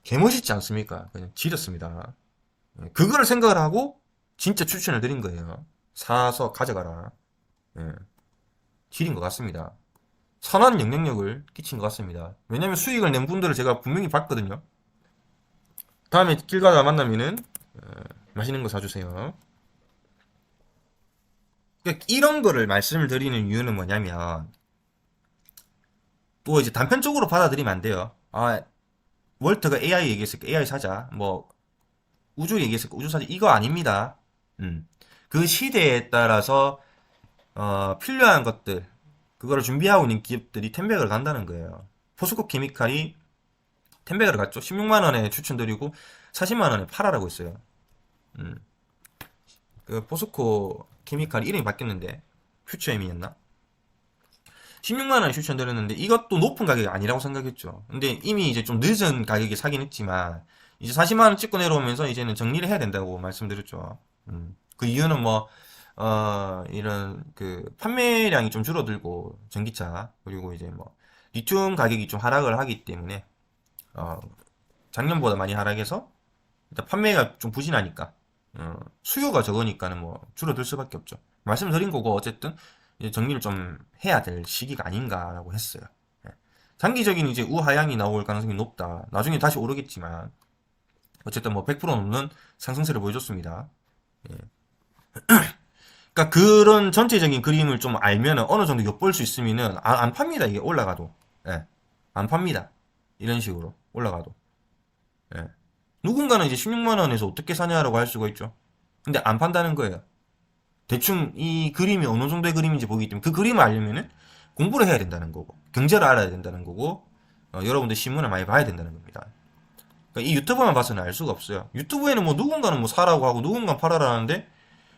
개멋있지 않습니까? 그냥 지렸습니다. 그거를 생각을 하고 진짜 추천을 드린 거예요. 사서 가져가라. 예, 지린 것 같습니다. 선한 영향력을 끼친 것 같습니다. 왜냐면 수익을 낸 분들을 제가 분명히 봤거든요. 다음에 길 가다 만나면은 맛있는 거 사주세요. 그러니까 이런 거를 말씀을 드리는 이유는 뭐냐면 또 이제 단편적으로 받아들이면 안 돼요. 월터가 AI 얘기했으니까 AI 사자. 뭐 우주 얘기했으니까 우주 사자. 이거 아닙니다. 그 시대에 따라서 필요한 것들 그거를 준비하고 있는 기업들이 텐백을 간다는 거예요. 포스코 케미칼이 텐백을 갔죠. 16만 원에 추천드리고 40만 원에 팔아라고 했어요. 그 포스코 케미칼 이름이 바뀌었는데 퓨처엠이었나? 16만 원에 추천드렸는데 이것도 높은 가격이 아니라고 생각했죠. 근데 이미 이제 좀 늦은 가격에 사긴 했지만 이제 40만 원 찍고 내려오면서 이제는 정리를 해야 된다고 말씀드렸죠. 그 이유는 뭐 이런 그 판매량이 좀 줄어들고 전기차 그리고 이제 뭐 리튬 가격이 좀 하락을 하기 때문에 어, 작년보다 많이 하락해서 일단 판매가 좀 부진하니까 수요가 적으니까는 뭐 줄어들 수밖에 없죠. 말씀드린 거고 어쨌든 이제 정리를 좀 해야 될 시기가 아닌가라고 했어요. 예. 장기적인 이제 우하향이 나올 가능성이 높다. 나중에 다시 오르겠지만 어쨌든 뭐 100% 넘는 상승세를 보여줬습니다. 예. 그러니까 그런 전체적인 그림을 좀 알면은 어느 정도 엿볼 수 있으면은 안 팝니다. 이게 올라가도. 예. 안 팝니다. 이런 식으로 올라가도. 예. 누군가는 이제 16만 원에서 어떻게 사냐라고 할 수가 있죠. 근데 안 판다는 거예요. 대충 이 그림이 어느 정도의 그림인지 보기 때문에 그 그림을 알려면은 공부를 해야 된다는 거고 경제를 알아야 된다는 거고 여러분들 신문을 많이 봐야 된다는 겁니다. 그러니까 이 유튜브만 봐서는 알 수가 없어요. 유튜브에는 뭐 누군가는 뭐 사라고 하고 누군가는 팔아라는데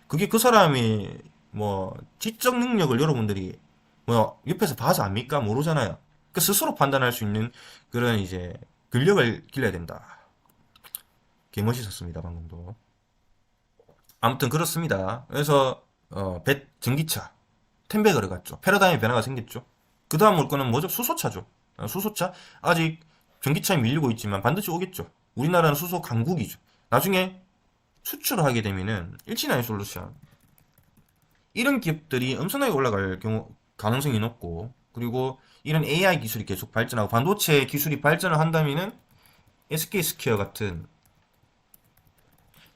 그게 그 사람이 뭐 지적 능력을 여러분들이 뭐 옆에서 봐서 압니까? 모르잖아요. 그 스스로 판단할 수 있는 그런 이제 근력을 길러야 된다. 개 멋있었습니다 방금도. 아무튼 그렇습니다. 그래서 전기차 텐베거를 갔죠. 패러다임의 변화가 생겼죠. 그 다음 올 거는 뭐죠? 수소차죠. 수소차 아직 전기차에 밀리고 있지만 반드시 오겠죠. 우리나라는 수소 강국이죠. 나중에 수출을 하게 되면은 일진아이 솔루션 이런 기업들이 엄청나게 올라갈 경우 가능성이 높고 그리고 이런 AI 기술이 계속 발전하고 반도체 기술이 발전을 한다면은 SK 스퀘어 같은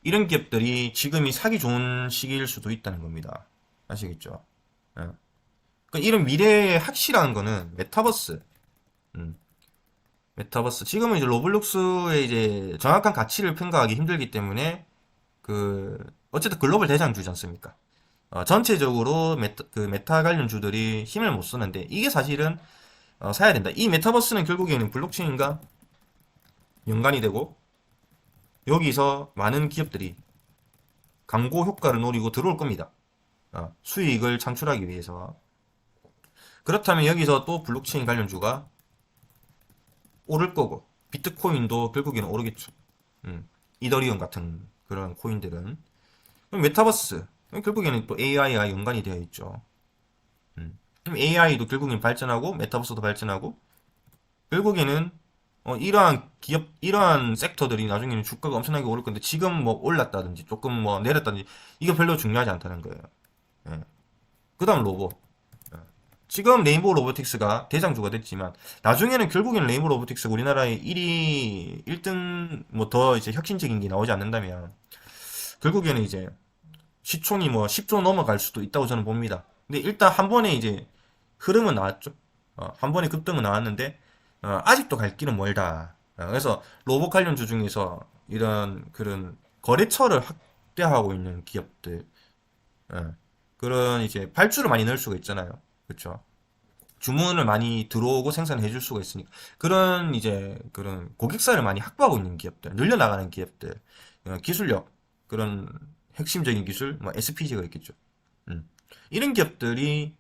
이런 기업들이 지금이 사기 좋은 시기일 수도 있다는 겁니다. 아시겠죠? 예. 그러니까 이런 미래의 확실한 거는 메타버스. 음, 메타버스. 지금은 이제 로블록스의 이제 정확한 가치를 평가하기 힘들기 때문에 그 어쨌든 글로벌 대장주지 않습니까? 전체적으로 메타 관련주들이 힘을 못 쓰는데 이게 사실은 사야 된다. 이 메타버스는 결국에는 블록체인과 연관이 되고 여기서 많은 기업들이 광고 효과를 노리고 들어올 겁니다. 수익을 창출하기 위해서. 그렇다면 여기서 또 블록체인 관련주가 오를 거고 비트코인도 결국에는 오르겠죠. 이더리움 같은 그런 코인들은. 그럼 메타버스 결국에는 또 AI와 연관이 되어 있죠. 그럼 AI도 결국엔 발전하고 메타버스도 발전하고 결국에는 이러한 기업 이러한 섹터들이 나중에는 주가가 엄청나게 오를 건데 지금 뭐 올랐다든지 조금 뭐 내렸다든지 이거 별로 중요하지 않다는 거예요. 예. 그다음 로봇. 지금 레인보우 로보틱스가 대장주가 됐지만 나중에는 결국에는 레인보우 로보틱스가 우리나라의 1위 1등 뭐 더 이제 혁신적인 게 나오지 않는다면 결국에는 이제 시총이 뭐 10조 넘어갈 수도 있다고 저는 봅니다. 근데 일단 한 번에 이제 흐름은 나왔죠. 한 번에 급등은 나왔는데 아직도 갈 길은 멀다. 그래서 로봇 관련주 중에서 이런 그런 거래처를 확대하고 있는 기업들 그런 이제 발주를 많이 넣을 수가 있잖아요. 그렇죠? 주문을 많이 들어오고 생산해 줄 수가 있으니까 그런 이제 그런 고객사를 많이 확보하고 있는 기업들, 늘려나가는 기업들, 기술력 그런 핵심적인 기술, 뭐 SPG가 있겠죠. 음. 이런 기업들이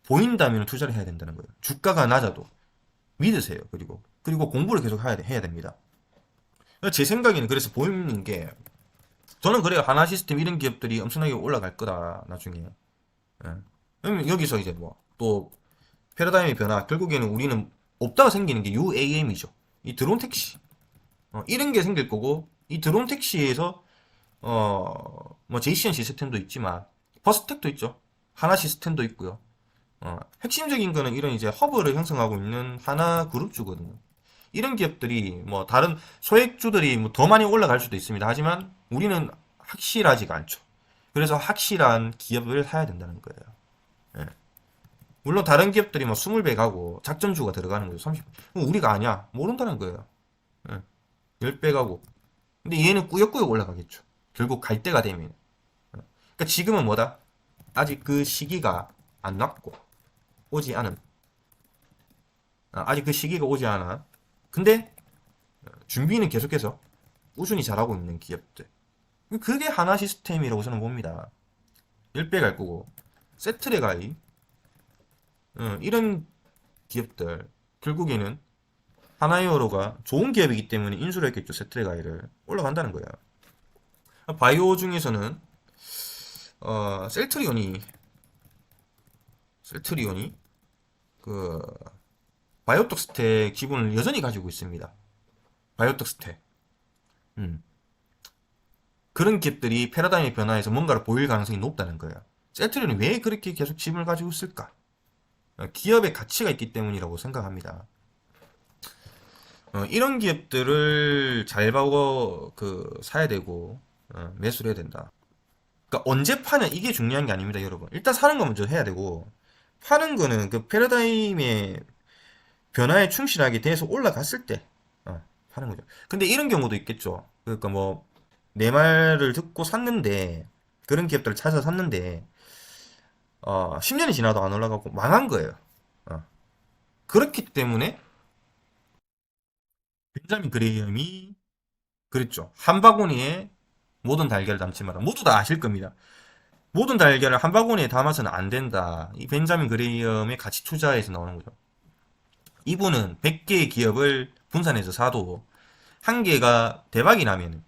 보인다면 투자를 해야 된다는 거예요. 주가가 낮아도 믿으세요. 그리고 공부를 계속 해야 됩니다. 제 생각에는 그래서 보이는 게 저는 그래요. 하나 시스템 이런 기업들이 엄청나게 올라갈 거다 나중에. 예. 그러면 여기서 이제 뭐 또 패러다임의 변화 결국에는 우리는 없다가 생기는 게 UAM이죠. 이 드론 택시 이런 게 생길 거고 이 드론 택시에서 뭐 JCN 시스템도 있지만 버스텍도 있죠. 하나 시스템도 있고요. 핵심적인 거는 이런 이제 허브를 형성하고 있는 하나 그룹주거든요. 이런 기업들이 뭐 다른 소액주들이 뭐 더 많이 올라갈 수도 있습니다. 하지만 우리는 확실하지가 않죠. 그래서 확실한 기업을 사야 된다는 거예요. 예. 물론 다른 기업들이 뭐 20배 가고 작전주가 들어가는 거죠. 30배. 우리가 아니야. 모른다는 거예요. 예. 10배 가고. 근데 얘는 꾸역꾸역 올라가겠죠. 결국 갈 때가 되면. 그러니까 지금은 뭐다? 아직 그 시기가 안 왔고 오지 않은. 아직 그 시기가 오지 않아. 근데 준비는 계속해서 꾸준히 잘하고 있는 기업들. 그게 하나 시스템이라고 저는 봅니다. 10배 갈 거고 세트레가이 이런 기업들 결국에는 하나이어로가 좋은 기업이기 때문에 인수를 했겠죠. 세트레가이를 올라간다는 거야. 바이오 중에서는 셀트리온이 그 바이오톡 스택 기분을 여전히 가지고 있습니다. 바이오톡 스택. 음. 그런 기업들이 패러다임의 변화에서 뭔가를 보일 가능성이 높다는 거예요. 셀트리온이 왜 그렇게 계속 칩을 가지고 있을까? 기업의 가치가 있기 때문이라고 생각합니다. 이런 기업들을 잘 보고 사야 되고 매수를 해야 된다. 그러니까 언제 파냐 이게 중요한 게 아닙니다, 여러분. 일단 사는 거 먼저 해야 되고 파는 거는 그 패러다임의 변화에 충실하게 돼서 올라갔을 때 파는 거죠. 근데 이런 경우도 있겠죠. 그러니까 뭐 내 말을 듣고 샀는데 그런 기업들을 찾아서 샀는데 10년이 지나도 안 올라가고 망한 거예요. 어. 그렇기 때문에 벤자민 그레이엄이 그랬죠. 한 바구니에 모든 달걀을 담지 마라. 모두 다 아실 겁니다. 모든 달걀을 한 바구니에 담아서는 안 된다. 이 벤자민 그레이엄의 가치 투자에서 나오는 거죠. 이분은 100개의 기업을 분산해서 사도 한 개가 대박이 나면은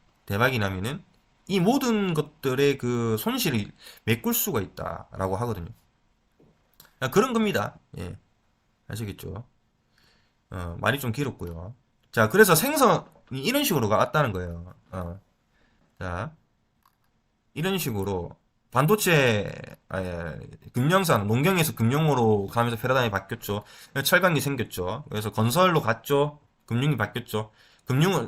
이 모든 것들의 그 손실을 메꿀 수가 있다라고 하거든요. 그런 겁니다. 예, 아시겠죠? 말이 좀 길었고요. 자, 그래서 생선이 이런 식으로 갔다는 거예요. 자, 이런 식으로 반도체, 금령산, 농경에서 금융으로 가면서 패러다임이 바뀌었죠. 철강이 생겼죠. 그래서 건설로 갔죠. 금융이 바뀌었죠.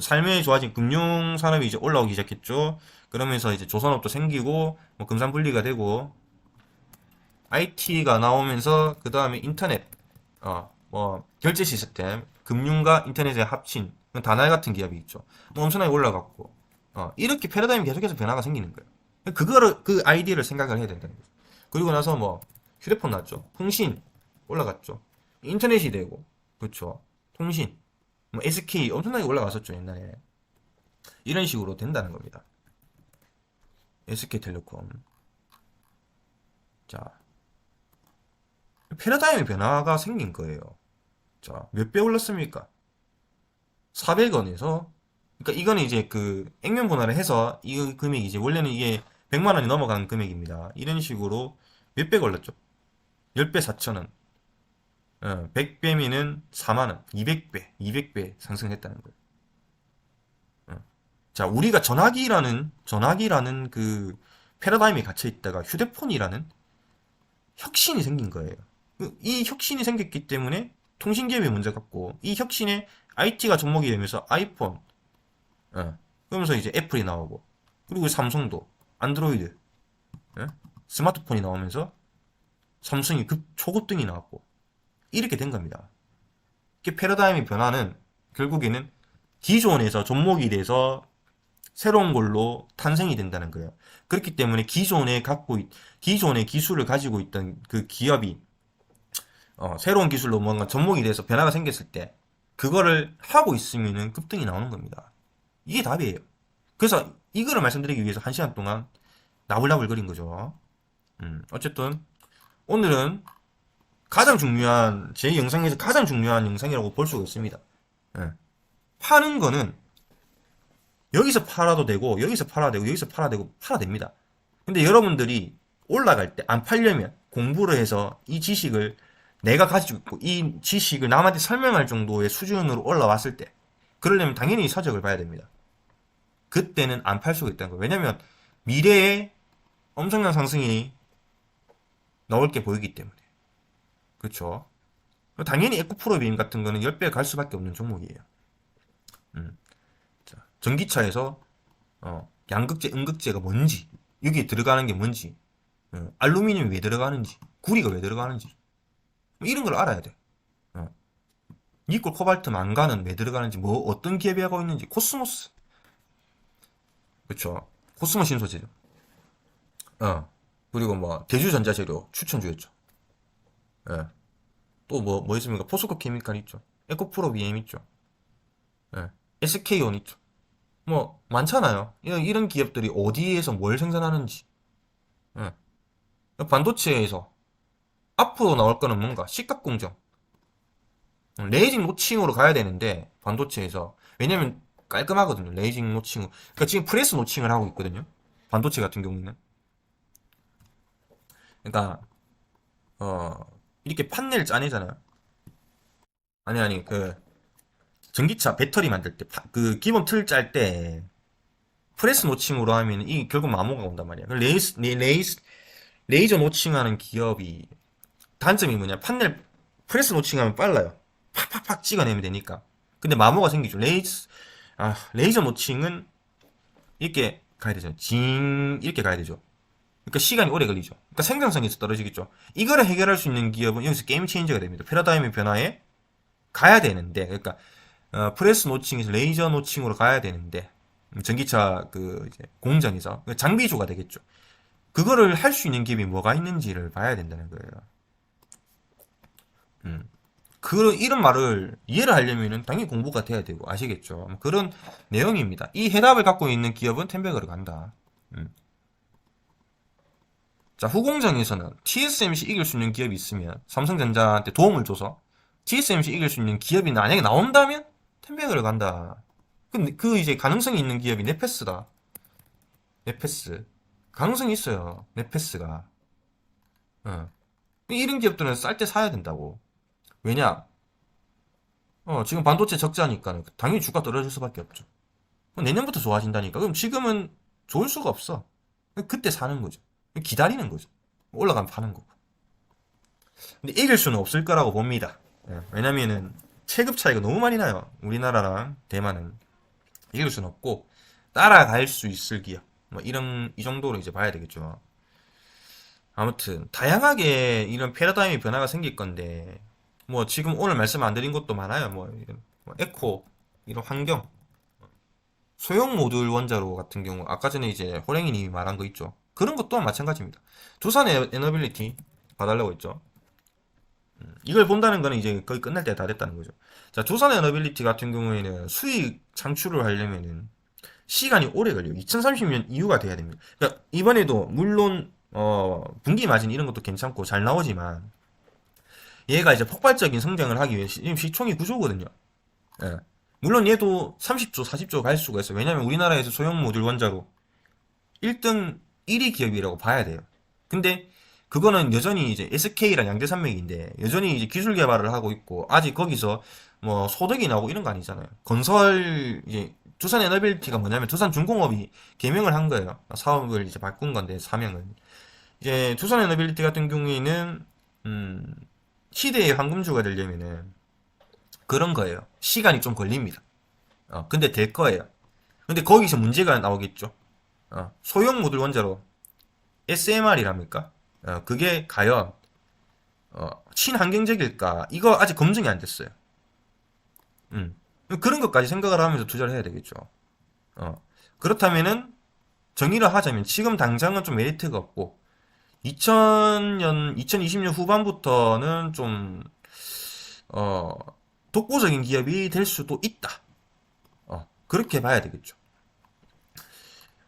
삶이 좋아진 금융 산업이 이제 올라오기 시작했죠. 그러면서 이제 조선업도 생기고, 뭐 금산분리가 되고, IT가 나오면서, 그 다음에 인터넷, 뭐, 결제 시스템, 금융과 인터넷의 합친, 다날 같은 기업이 있죠. 뭐 엄청나게 올라갔고, 이렇게 패러다임이 계속해서 변화가 생기는 거예요. 그 아이디어를 생각을 해야 된다는 거죠. 그리고 나서 뭐, 휴대폰 나왔죠. 통신, 올라갔죠. 인터넷이 되고, 그렇죠. 통신, 뭐, SK 엄청나게 올라갔었죠, 옛날에. 이런 식으로 된다는 겁니다. SK텔레콤. 자, 패러다임의 변화가 생긴 거예요. 자, 몇 배 올랐습니까? 400원에서, 그러니까 이거는 이제 그 액면 분할을 해서 이 금액이 이제 원래는 이게 100만 원이 넘어가는 금액입니다. 이런 식으로 몇백 올랐죠? 10배 4천원. 100배면은 4만 원. 200배 상승했다는 거예요. 자, 우리가 전화기라는 그 패러다임에 갇혀 있다가 휴대폰이라는 혁신이 생긴 거예요. 이 혁신이 생겼기 때문에 통신기업이 먼저 갔고 이 혁신에 IT가 접목이 되면서 아이폰, 그러면서 이제 애플이 나오고 그리고 삼성도 안드로이드, 스마트폰이 나오면서 삼성이 초급등이 나왔고 이렇게 된 겁니다. 이게 패러다임의 변화는 결국에는 기존에서 접목이 돼서 새로운 걸로 탄생이 된다는 거예요. 그렇기 때문에 기존의 기술을 가지고 있던 그 기업이 새로운 기술로 뭔가 접목이 돼서 변화가 생겼을 때 그거를 하고 있으면은 급등이 나오는 겁니다. 이게 답이에요. 그래서 이거를 말씀드리기 위해서 1시간 동안 나불나불 거린 거죠. 어쨌든 오늘은 제 영상에서 가장 중요한 영상이라고 볼 수가 있습니다. 예. 파는 거는 여기서 팔아도 되고 여기서 팔아도 되고 여기서 팔아도 되고 팔아도 됩니다. 근데 여러분들이 올라갈 때 안 팔려면 공부를 해서 이 지식을 내가 가지고 있고 이 지식을 남한테 설명할 정도의 수준으로 올라왔을 때 그러려면 당연히 서적을 봐야 됩니다. 그때는 안 팔 수가 있다는 거예요. 왜냐면 미래에 엄청난 상승이 나올 게 보이기 때문에. 그렇죠? 당연히 에코프로비임 같은 거는 10배 갈 수밖에 없는 종목이에요. 음. 자, 전기차에서 양극재, 음극재가 뭔지, 여기에 들어가는 게 뭔지, 알루미늄이 왜 들어가는지, 구리가 왜 들어가는지, 뭐 이런 걸 알아야 돼. 니콜, 코발트, 망간은 왜 들어가는지, 뭐 어떤 기업이 하고 있는지, 코스모스, 그쵸? 코스모 신소재죠. 그리고 뭐 대주전자재료 추천주였죠. 예. 또 뭐 있습니까? 포스코 케미칼 있죠. 에코프로 비엠 있죠. 예. SK온 있죠. 뭐 많잖아요. 이런 기업들이 어디에서 뭘 생산하는지. 예. 반도체에서 앞으로 나올 거는 뭔가 시각공정, 레이징 노칭으로 가야 되는데 반도체에서 왜냐면 깔끔하거든요. 레이징 노칭. 그러니까 지금 프레스 노칭을 하고 있거든요. 반도체 같은 경우는. 그러니까 어 이렇게 판넬 짜내잖아요. 아니 그 전기차 배터리 만들 때 그 기본 틀 짤 때 프레스 노칭으로 하면 이 결국 마모가 온단 말이야. 레이저 노칭하는 기업이 단점이 뭐냐? 판넬 프레스 노칭하면 빨라요. 팍팍팍 찍어내면 되니까. 근데 마모가 생기죠. 레이저 노칭은 이렇게 가야 되죠. 이렇게 가야 되죠. 그러니까 시간이 오래 걸리죠. 그러니까 생산성이 떨어지겠죠. 이거를 해결할 수 있는 기업은 여기서 게임 체인저가 됩니다. 패러다임의 변화에 가야 되는데, 그러니까 프레스 노칭에서 레이저 노칭으로 가야 되는데, 전기차 이제 공정에서 장비주가 되겠죠. 그거를 할 수 있는 기업이 뭐가 있는지를 봐야 된다는 거예요. 음. 이런 말을 이해를 하려면은 당연히 공부가 돼야 되고 아시겠죠. 그런 내용입니다. 이 해답을 갖고 있는 기업은 텐베거를 간다. 음. 자, 후공정에서는 TSMC 이길 수 있는 기업이 있으면 삼성전자한테 도움을 줘서 TSMC 이길 수 있는 기업이 만약에 나온다면 텐베거를 간다. 근데 이제 가능성이 있는 기업이 네페스다. 네페스. 가능성이 있어요. 네페스가. 어. 이런 기업들은 쌀 때 사야 된다고. 왜냐? 지금 반도체 적자니까 당연히 주가 떨어질 수밖에 없죠. 내년부터 좋아진다니까. 그럼 지금은 좋을 수가 없어. 그때 사는 거죠. 기다리는 거죠. 올라가면 파는 거고. 근데 이길 수는 없을 거라고 봅니다. 왜냐면은 체급 차이가 너무 많이 나요. 우리나라랑 대만은. 이길 수는 없고 따라갈 수 있을 기업. 뭐 이 정도로 이제 봐야 되겠죠. 아무튼 다양하게 이런 패러다임의 변화가 생길 건데 뭐 지금 오늘 말씀 안 드린 것도 많아요. 뭐 에코 이런 환경 소형 모듈 원자로 같은 경우 아까 전에 이제 호랭이님이 말한 거 있죠. 그런 것 또한 마찬가지입니다. 두산 에너빌리티 봐달라고 했죠. 이걸 본다는 거는 이제 거의 끝날 때 다 됐다는 거죠. 자, 두산 에너빌리티 같은 경우에는 수익 창출을 하려면은 시간이 오래 걸려요. 2030년 이후가 돼야 됩니다. 그러니까 이번에도 물론 분기 마진 이런 것도 괜찮고 잘 나오지만 얘가 이제 폭발적인 성장을 하기 위해 지금 시총이 9조거든요. 예. 물론 얘도 30조, 40조 갈 수가 있어요. 왜냐면 우리나라에서 소형 모듈 원자로 1등 1위 기업이라고 봐야 돼요. 근데 그거는 여전히 이제 SK랑 양대산맥인데 여전히 이제 기술 개발을 하고 있고 아직 거기서 뭐 소득이 나오고 이런 거 아니잖아요. 건설 이제 두산 에너빌리티가 뭐냐면 두산중공업이 개명을 한 거예요. 사업을 이제 바꾼 건데 사명을 이제 두산 에너빌리티 같은 경우에는 음, 시대의 황금주가 되려면은 그런 거예요. 시간이 좀 걸립니다. 근데 될 거예요. 근데 거기서 문제가 나오겠죠. 소형 모듈 원자로 SMR이랍니까? 그게 과연 친환경적일까? 이거 아직 검증이 안 됐어요. 음. 그런 것까지 생각을 하면서 투자를 해야 되겠죠. 그렇다면은 정의를 하자면 지금 당장은 좀 메리트가 없고 2020년 후반부터는 좀 어, 독보적인 기업이 될 수도 있다. 그렇게 봐야 되겠죠.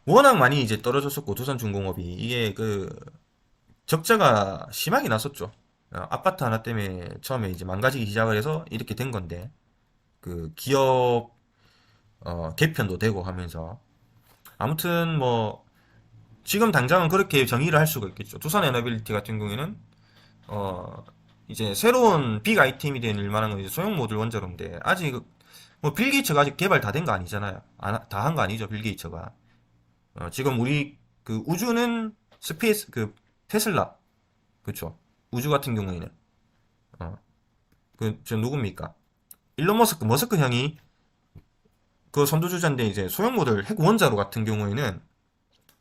워낙 많이 이제 떨어졌었고 두산중공업이 이게 적자가 심하게 났었죠. 아파트 하나 때문에 처음에 이제 망가지기 시작을 해서 이렇게 된 건데 기업 개편도 되고 하면서 아무튼 뭐 지금 당장은 그렇게 정의를 할 수가 있겠죠. 두산 에너빌리티 같은 경우에는 어 이제 새로운 빅 아이템이 될 만한 건 이제 소형 모듈 원자로인데 아직 뭐 빌 게이츠가 아직 개발 다 된 거 아니잖아요. 다 한 거 아니죠, 빌 게이츠가. 지금 우리 우주는 테슬라 그쵸. 우주 같은 경우에는 저 누굽니까? 일론 머스크 형이 그 선두주자인데 이제 소형 모듈 핵 원자로 같은 경우에는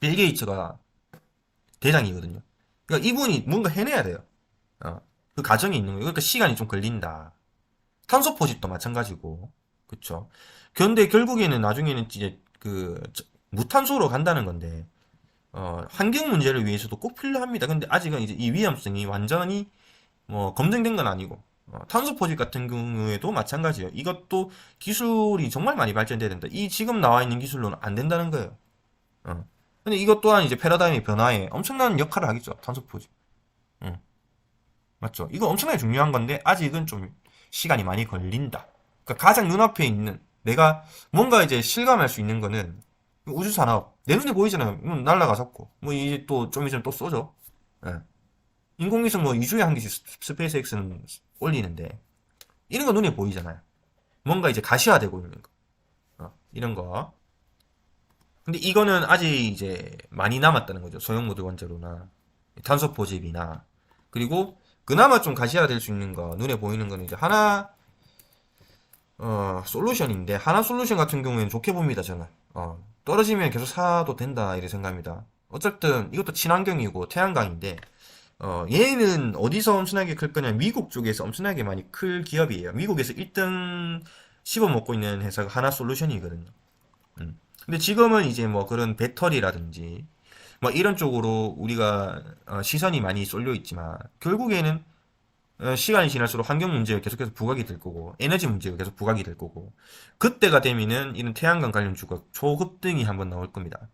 빌 게이츠가 대장이거든요. 그러니까 이분이 뭔가 해내야 돼요. 그 과정이 있는 거예요. 그러니까 시간이 좀 걸린다. 탄소 포집도 마찬가지고, 그쵸? 그런데 결국에는 나중에는 이제 무탄소로 간다는 건데, 환경 문제를 위해서도 꼭 필요합니다. 근데 아직은 이제 이 위험성이 완전히 뭐 검증된 건 아니고, 탄소 포집 같은 경우에도 마찬가지예요. 이것도 기술이 정말 많이 발전돼야 된다. 이 지금 나와 있는 기술로는 안 된다는 거예요. 근데 이것 또한 이제 패러다임의 변화에 엄청난 역할을 하겠죠. 탄소 포집. 응. 맞죠? 이거 엄청나게 중요한 건데 아직은 좀 시간이 많이 걸린다. 그러니까 가장 눈앞에 있는 내가 뭔가 이제 실감할 수 있는 거는 우주 산업 내 눈에 보이잖아요. 날라가섰고 뭐 이제 또 좀 있으면 또 쏘죠. 예. 인공위성 뭐 2주에 한 개씩 스페이스X는 올리는데 이런 거 눈에 보이잖아요. 뭔가 이제 가시화되고 있는 거. 이런 거. 근데 이거는 아직 이제 많이 남았다는 거죠. 소형 모듈 원자로나 탄소 포집이나, 그리고 그나마 좀 가시화될 수 있는 거, 눈에 보이는 거는 이제 하나 솔루션인데, 하나 솔루션 같은 경우에는 좋게 봅니다, 저는. 떨어지면 계속 사도 된다, 이렇게 생각합니다. 어쨌든, 이것도 친환경이고, 태양광인데, 얘는 어디서 엄청나게 클 거냐, 미국 쪽에서 엄청나게 많이 클 기업이에요. 미국에서 1등 씹어먹고 있는 회사가 하나 솔루션이거든요. 근데 지금은 이제 뭐 그런 배터리라든지, 뭐 이런 쪽으로 우리가 시선이 많이 쏠려 있지만, 결국에는 시간이 지날수록 환경 문제가 계속해서 부각이 될 거고, 에너지 문제가 계속 부각이 될 거고, 그때가 되면은 이런 태양광 관련주가 초급등이 한번 나올 겁니다.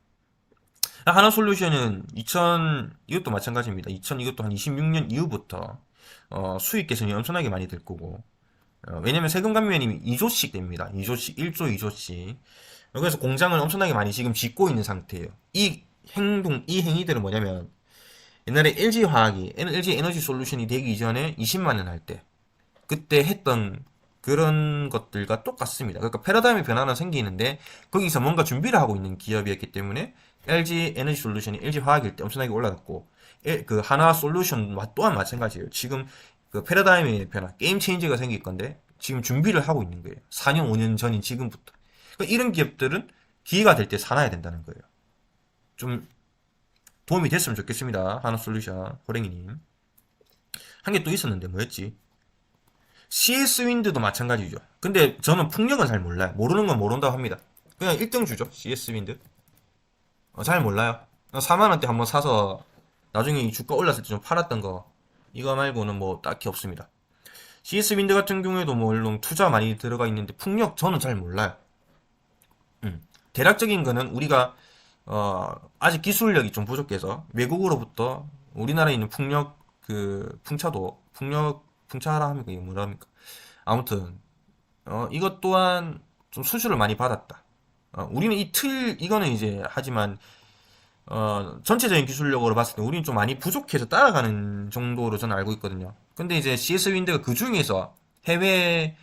하나솔루션은 이것도 마찬가지입니다. 이것도 한 26년 이후부터 수익 개선이 엄청나게 많이 될 거고, 왜냐면 세금 감면이 2조씩 됩니다. 2조씩, 1조, 2조씩. 그래서 공장을 엄청나게 많이 지금 짓고 있는 상태예요. 이 행위들은 뭐냐면, 옛날에 LG화학이, LG 에너지 솔루션이 되기 이전에 20만 원 할 때, 그때 했던 그런 것들과 똑같습니다. 그러니까 패러다임의 변화는 생기는데, 거기서 뭔가 준비를 하고 있는 기업이었기 때문에, LG 에너지 솔루션이 LG 화학일 때 엄청나게 올라갔고, 그 하나 솔루션 또한 마찬가지예요. 지금 그 패러다임의 변화, 게임 체인저가 생길 건데, 지금 준비를 하고 있는 거예요. 4년, 5년 전인 지금부터. 그러니까 이런 기업들은 기회가 될 때 사놔야 된다는 거예요. 좀 도움이 됐으면 좋겠습니다. 하나솔루션 호랭이님. 한 개 또 있었는데 뭐였지? CS 윈드도 마찬가지죠. 근데 저는 풍력은 잘 몰라요. 모르는 건 모른다고 합니다. 그냥 1등 주죠. CS 윈드. 잘 몰라요. 4만원대 한번 사서 나중에 이 주가 올랐을 때 좀 팔았던 거, 이거 말고는 뭐 딱히 없습니다. CS 윈드 같은 경우에도 뭐 물론 투자 많이 들어가 있는데 풍력 저는 잘 몰라요. 대략적인 거는 우리가 아직 기술력이 좀 부족해서 외국으로부터 우리나라에 있는 풍력 그 풍차도 풍차라 하면 이게 뭐랍니까? 아무튼 이것 또한 좀 수주를 많이 받았다. 우리는 이거는 이제 하지만 전체적인 기술력으로 봤을 때 우리는 좀 많이 부족해서 따라가는 정도로 저는 알고 있거든요. 근데 이제 CS 윈드가 그 중에서 해외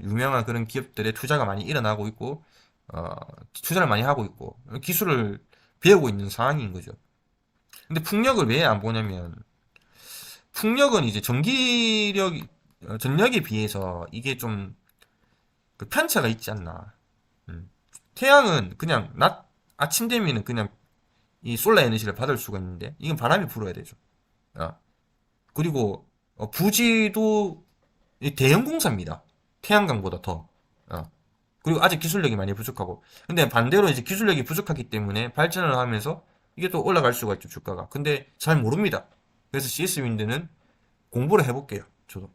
유명한 그런 기업들의 투자가 많이 일어나고 있고, 어, 투자를 많이 하고 있고, 기술을 배우고 있는 상황인 거죠. 근데 풍력을 왜 안 보냐면, 풍력은 이제 전력에 비해서 이게 좀 그 편차가 있지 않나. 음. 태양은 그냥 아침 되면은 그냥 이 솔라 에너지를 받을 수가 있는데, 이건 바람이 불어야 되죠. 어. 그리고 부지도 대형 공사입니다. 태양광보다 더. 그리고 아직 기술력이 많이 부족하고. 근데 반대로 이제 기술력이 부족하기 때문에 발전을 하면서 이게 또 올라갈 수가 있죠, 주가가. 근데 잘 모릅니다. 그래서 CS 윈드는 공부를 해볼게요, 저도.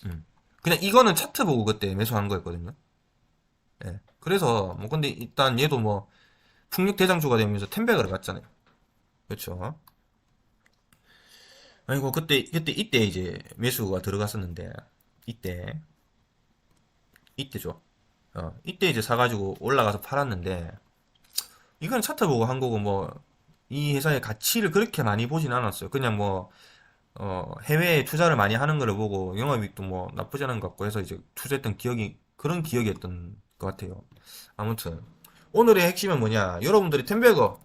음. 그냥 이거는 차트 보고 그때 매수한 거였거든요. 예. 그래서 뭐 근데 일단 얘도 뭐 풍력 대장주가 되면서 텐백을 갔잖아요. 그렇죠. 아이고 그때 이때 이제 매수가 들어갔었는데 이때 이때죠. 이때 이제 사가지고 올라가서 팔았는데 이건 차트 보고 한 거고 뭐 이 회사의 가치를 그렇게 많이 보진 않았어요. 그냥 뭐 해외에 투자를 많이 하는 거를 보고 영업이익도 뭐 나쁘지 않은 것 같고 해서 이제 투자했던 기억이 그런 기억이었던 것 같아요. 아무튼 오늘의 핵심은 뭐냐? 여러분들이 템베거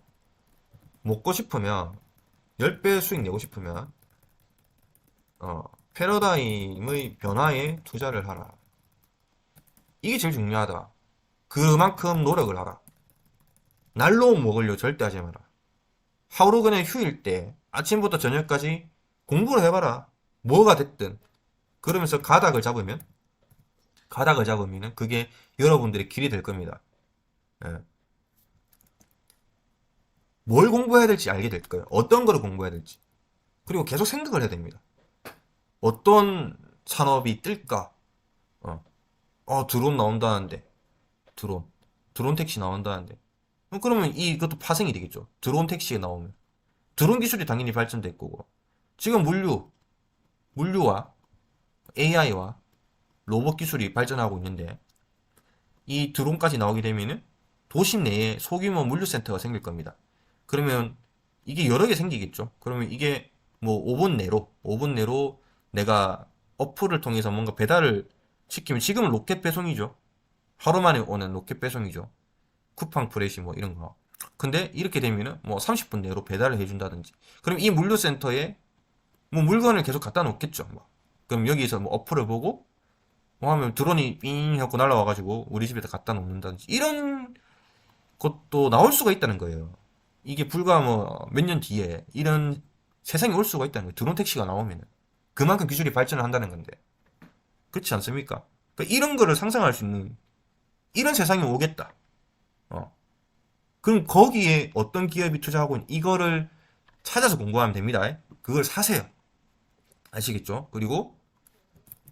먹고 싶으면 10배 수익 내고 싶으면 패러다임의 변화에 투자를 하라. 이게 제일 중요하다. 그만큼 노력을 하라. 날로 먹으려 절대 하지 마라. 하루 그냥 휴일 때 아침부터 저녁까지 공부를 해봐라. 뭐가 됐든. 그러면서 가닥을 잡으면 그게 여러분들의 길이 될 겁니다. 예. 뭘 공부해야 될지 알게 될 거예요. 어떤 거를 공부해야 될지. 그리고 계속 생각을 해야 됩니다. 어떤 산업이 뜰까? 어, 드론 나온다는데. 드론. 드론 택시 나온다는데. 그러면 이것도 파생이 되겠죠. 드론 택시가 나오면. 드론 기술이 당연히 발전될 거고. 지금 물류와 AI와 로봇 기술이 발전하고 있는데, 이 드론까지 나오게 되면은 도심 내에 소규모 물류센터가 생길 겁니다. 그러면 이게 여러 개 생기겠죠. 그러면 이게 뭐 5분 내로 내가 어플을 통해서 뭔가 배달을 시키면 지금은 로켓 배송이죠. 하루 만에 오는 로켓 배송이죠. 쿠팡 프레시 뭐 이런 거. 근데 이렇게 되면은 뭐 30분 내로 배달을 해준다든지. 그럼 이 물류센터에 뭐 물건을 계속 갖다 놓겠죠. 뭐. 그럼 여기서 뭐 어플을 보고 뭐 하면 드론이 삥 하고 날라와가지고 우리 집에다 갖다 놓는다든지 이런 것도 나올 수가 있다는 거예요. 이게 불과 뭐 몇 년 뒤에 이런 세상이 올 수가 있다는 거예요. 드론 택시가 나오면은 그만큼 기술이 발전을 한다는 건데 그렇지 않습니까? 그러니까 이런 거를 상상할 수 있는 이런 세상이 오겠다. 어. 그럼 거기에 어떤 기업이 투자하고 이거를 찾아서 공부하면 됩니다. 그걸 사세요. 아시겠죠? 그리고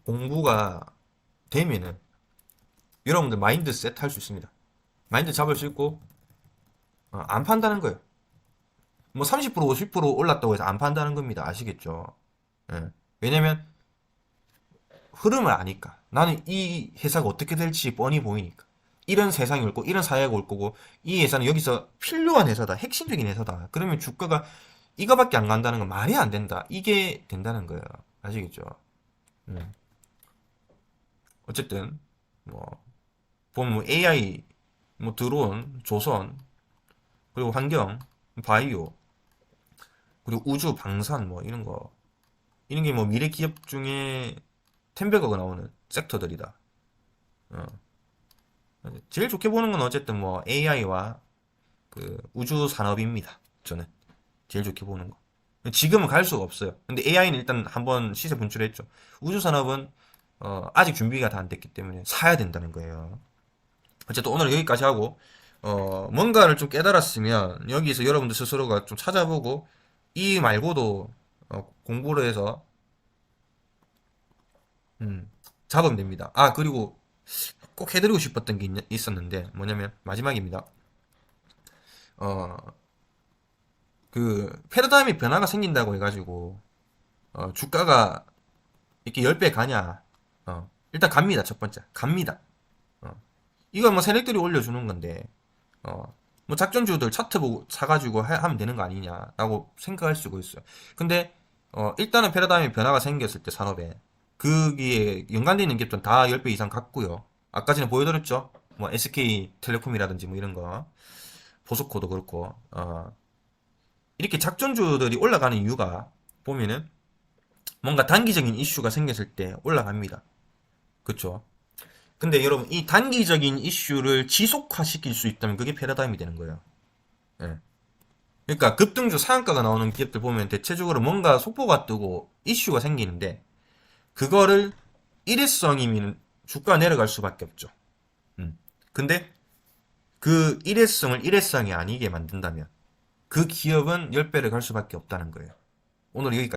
공부가 되면은 여러분들 마인드셋 할 수 있습니다. 마인드 잡을 수 있고 안 판다는 거예요. 뭐 30% 50% 올랐다고 해서 안 판다는 겁니다. 아시겠죠? 예. 왜냐면 흐름을 아니까. 나는 이 회사가 어떻게 될지 뻔히 보이니까. 이런 세상이 올 거고, 이런 사회가 올 거고, 이 회사는 여기서 필요한 회사다. 핵심적인 회사다. 그러면 주가가 이거밖에 안 간다는 건 말이 안 된다. 이게 된다는 거예요. 아시겠죠? 음. 어쨌든, 뭐, 보면 뭐 AI, 뭐 드론, 조선, 그리고 환경, 바이오, 그리고 우주, 방산, 뭐 이런 거. 이런 게 뭐 미래 기업 중에 텐베거가 나오는 섹터들이다. 어. 제일 좋게 보는 건 어쨌든 뭐 AI와 그 우주 산업입니다. 저는 제일 좋게 보는 거. 지금은 갈 수가 없어요. 근데 AI는 일단 한번 시세 분출했죠. 우주 산업은 아직 준비가 다 안 됐기 때문에 사야 된다는 거예요. 어쨌든 오늘 여기까지 하고 뭔가를 좀 깨달았으면 여기서 여러분들 스스로가 좀 찾아보고 이 말고도 공부를 해서 음, 잡으면 됩니다. 아 그리고 꼭 해드리고 싶었던 게 있었는데 뭐냐면 마지막입니다. 어, 그 패러다임의 변화가 생긴다고 해가지고 주가가 이렇게 10배 가냐? 일단 갑니다. 첫 번째 갑니다. 어, 이거 뭐 세력들이 올려주는 건데 뭐 작전주들 차트 보고 사가지고 하면 되는 거 아니냐라고 생각할 수가 있어요. 근데 일단은 패러다임의 변화가 생겼을 때 산업에 그게 연관되어 있는 기업들은 다 10배 이상 갔고요. 아까 전에 보여드렸죠? 뭐 SK텔레콤이라든지 뭐 이런 거 보스코도 그렇고 이렇게 작전주들이 올라가는 이유가 보면은 뭔가 단기적인 이슈가 생겼을 때 올라갑니다. 그쵸? 근데 여러분 이 단기적인 이슈를 지속화시킬 수 있다면 그게 패러다임이 되는 거예요. 예. 그러니까 급등주 상한가가 나오는 기업들 보면 대체적으로 뭔가 속보가 뜨고 이슈가 생기는데 그거를 일회성이면 주가 내려갈 수밖에 없죠. 음. 근데 그 일회성을 일회성이 아니게 만든다면 그 기업은 10배를 갈 수밖에 없다는 거예요. 오늘 여기까지